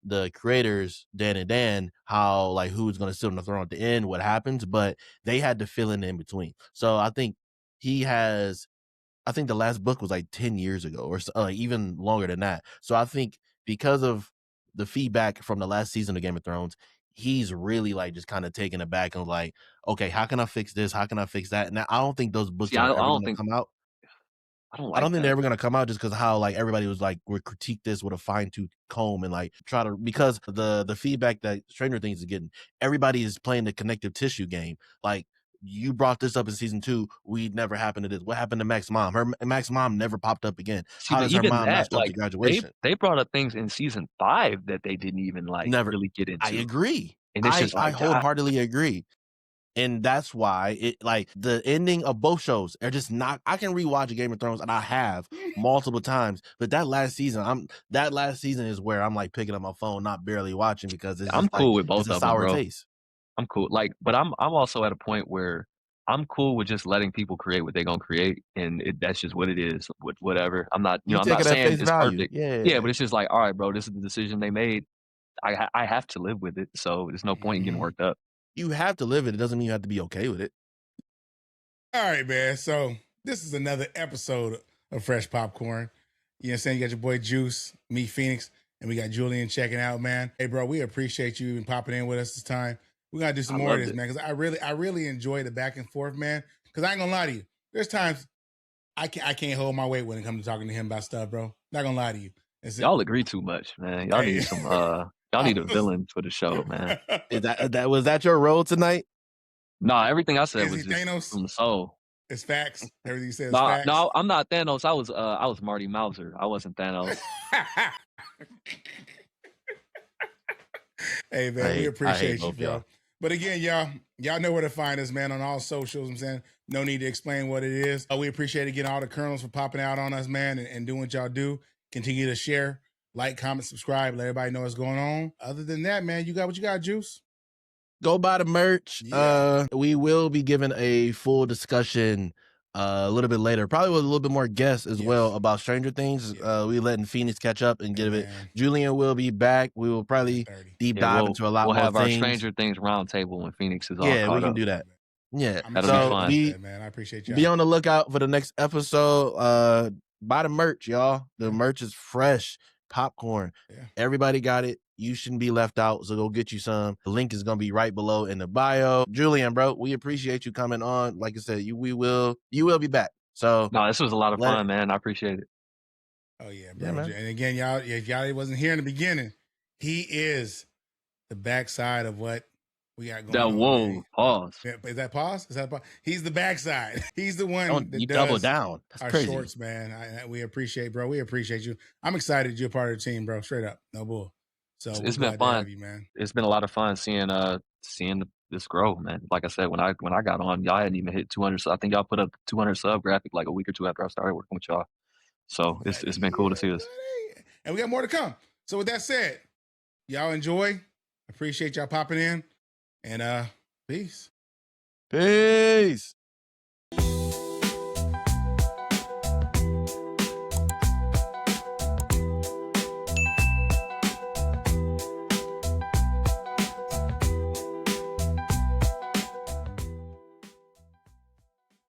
the creators Dan and Dan how, like, who's going to sit on the throne at the end, what happens, but they had to fill in between. So I think the last book was like 10 years ago or even longer than that. So I think because of the feedback from the last season of Game of Thrones, he's really like just kind of taken aback and like, okay, how can I fix this? How can I fix that? And I don't think those books are ever going to come out. I don't think they're ever going to come out just because how like everybody was like, we critique this with a fine-tooth comb and like try to, because the feedback that Stranger Things is getting, everybody is playing the connective tissue game. Like, you brought this up in season 2. We never happened to this. What happened to Mac's mom? Mac's mom never popped up again. How does her mom not show up to graduation? They brought up things in season 5 that they didn't even really get into. I agree. And it's just I wholeheartedly agree. And that's why it, like, the ending of both shows are just not. I can rewatch Game of Thrones, and I have multiple times. But that last season is where I'm like picking up my phone, not barely watching, because I'm cool with both of them, sour taste. I'm cool. Like, but I'm also at a point where I'm cool with just letting people create what they're gonna create, and that's just what it is. With whatever, I'm not, I'm not saying it's perfect. Yeah, but it's just like, all right, bro, this is the decision they made. I have to live with it, so there's no point in getting worked up. You have to live it. It doesn't mean you have to be okay with it. All right, man. So this is another episode of Fresh Popcorn. You know what I'm saying? You got your boy Juice, me, Phoenix, and we got Julian checking out, man. Hey, bro, we appreciate you even popping in with us this time. We got to do some more of this, man, because I really enjoy the back and forth, man. Because I ain't going to lie to you. There's times I can't hold my weight when it comes to talking to him about stuff, bro. Not going to lie to you. Y'all agree too much, man. Y'all need some... Y'all need a villain for the show, man. Was that your role tonight? Nah, everything I said was just from the soul. It's facts. Everything you said is facts. No, I'm not Thanos. I was Marty Mauser. I wasn't Thanos. Hey, man, we appreciate you, bro. But again, y'all know where to find us, man, on all socials. I'm saying no need to explain what it is. We appreciate again all the colonels for popping out on us, man, and doing what y'all do. Continue to share. Like, comment, subscribe, let everybody know what's going on. Other than that, man, you got what you got, Juice? Go buy the merch. Yeah. We will be giving a full discussion a little bit later, probably with a little bit more guests as well about Stranger Things. We letting Phoenix catch up and give it. Julian will be back. We will probably deep dive into a lot more things. We'll have our Stranger Things roundtable when Phoenix is all caught up. Yeah, we can do that. Yeah, that'll be fun. Man, I appreciate you. Be on the lookout for the next episode. Buy the merch, y'all. The merch is fresh. Popcorn. Everybody got it. You shouldn't be left out, so go get you some. The link is gonna be right below in the bio. Julian, bro, we appreciate you coming on. Like I said, you will be back. So no, this was a lot of fun, man. I appreciate it. Oh yeah, bro. Yeah, and again, y'all wasn't here in the beginning. He is the backside of what we got going that, on. whoa, Man. pause. Is that pause? Is that pause? He's the backside. He's the one that you does double down. That's our crazy. shorts, man. We appreciate, bro. We appreciate you. I'm excited you're part of the team, bro. Straight up, no bull. So it's been fun, you, man. It's been a lot of fun seeing this grow, man. Like I said, when I got on, y'all hadn't even hit 200. So I think y'all put up 200 sub graphic like a week or two after I started working with y'all. So it's been cool to see this. And we got more to come. So with that said, y'all enjoy. Appreciate y'all popping in. And peace. Peace.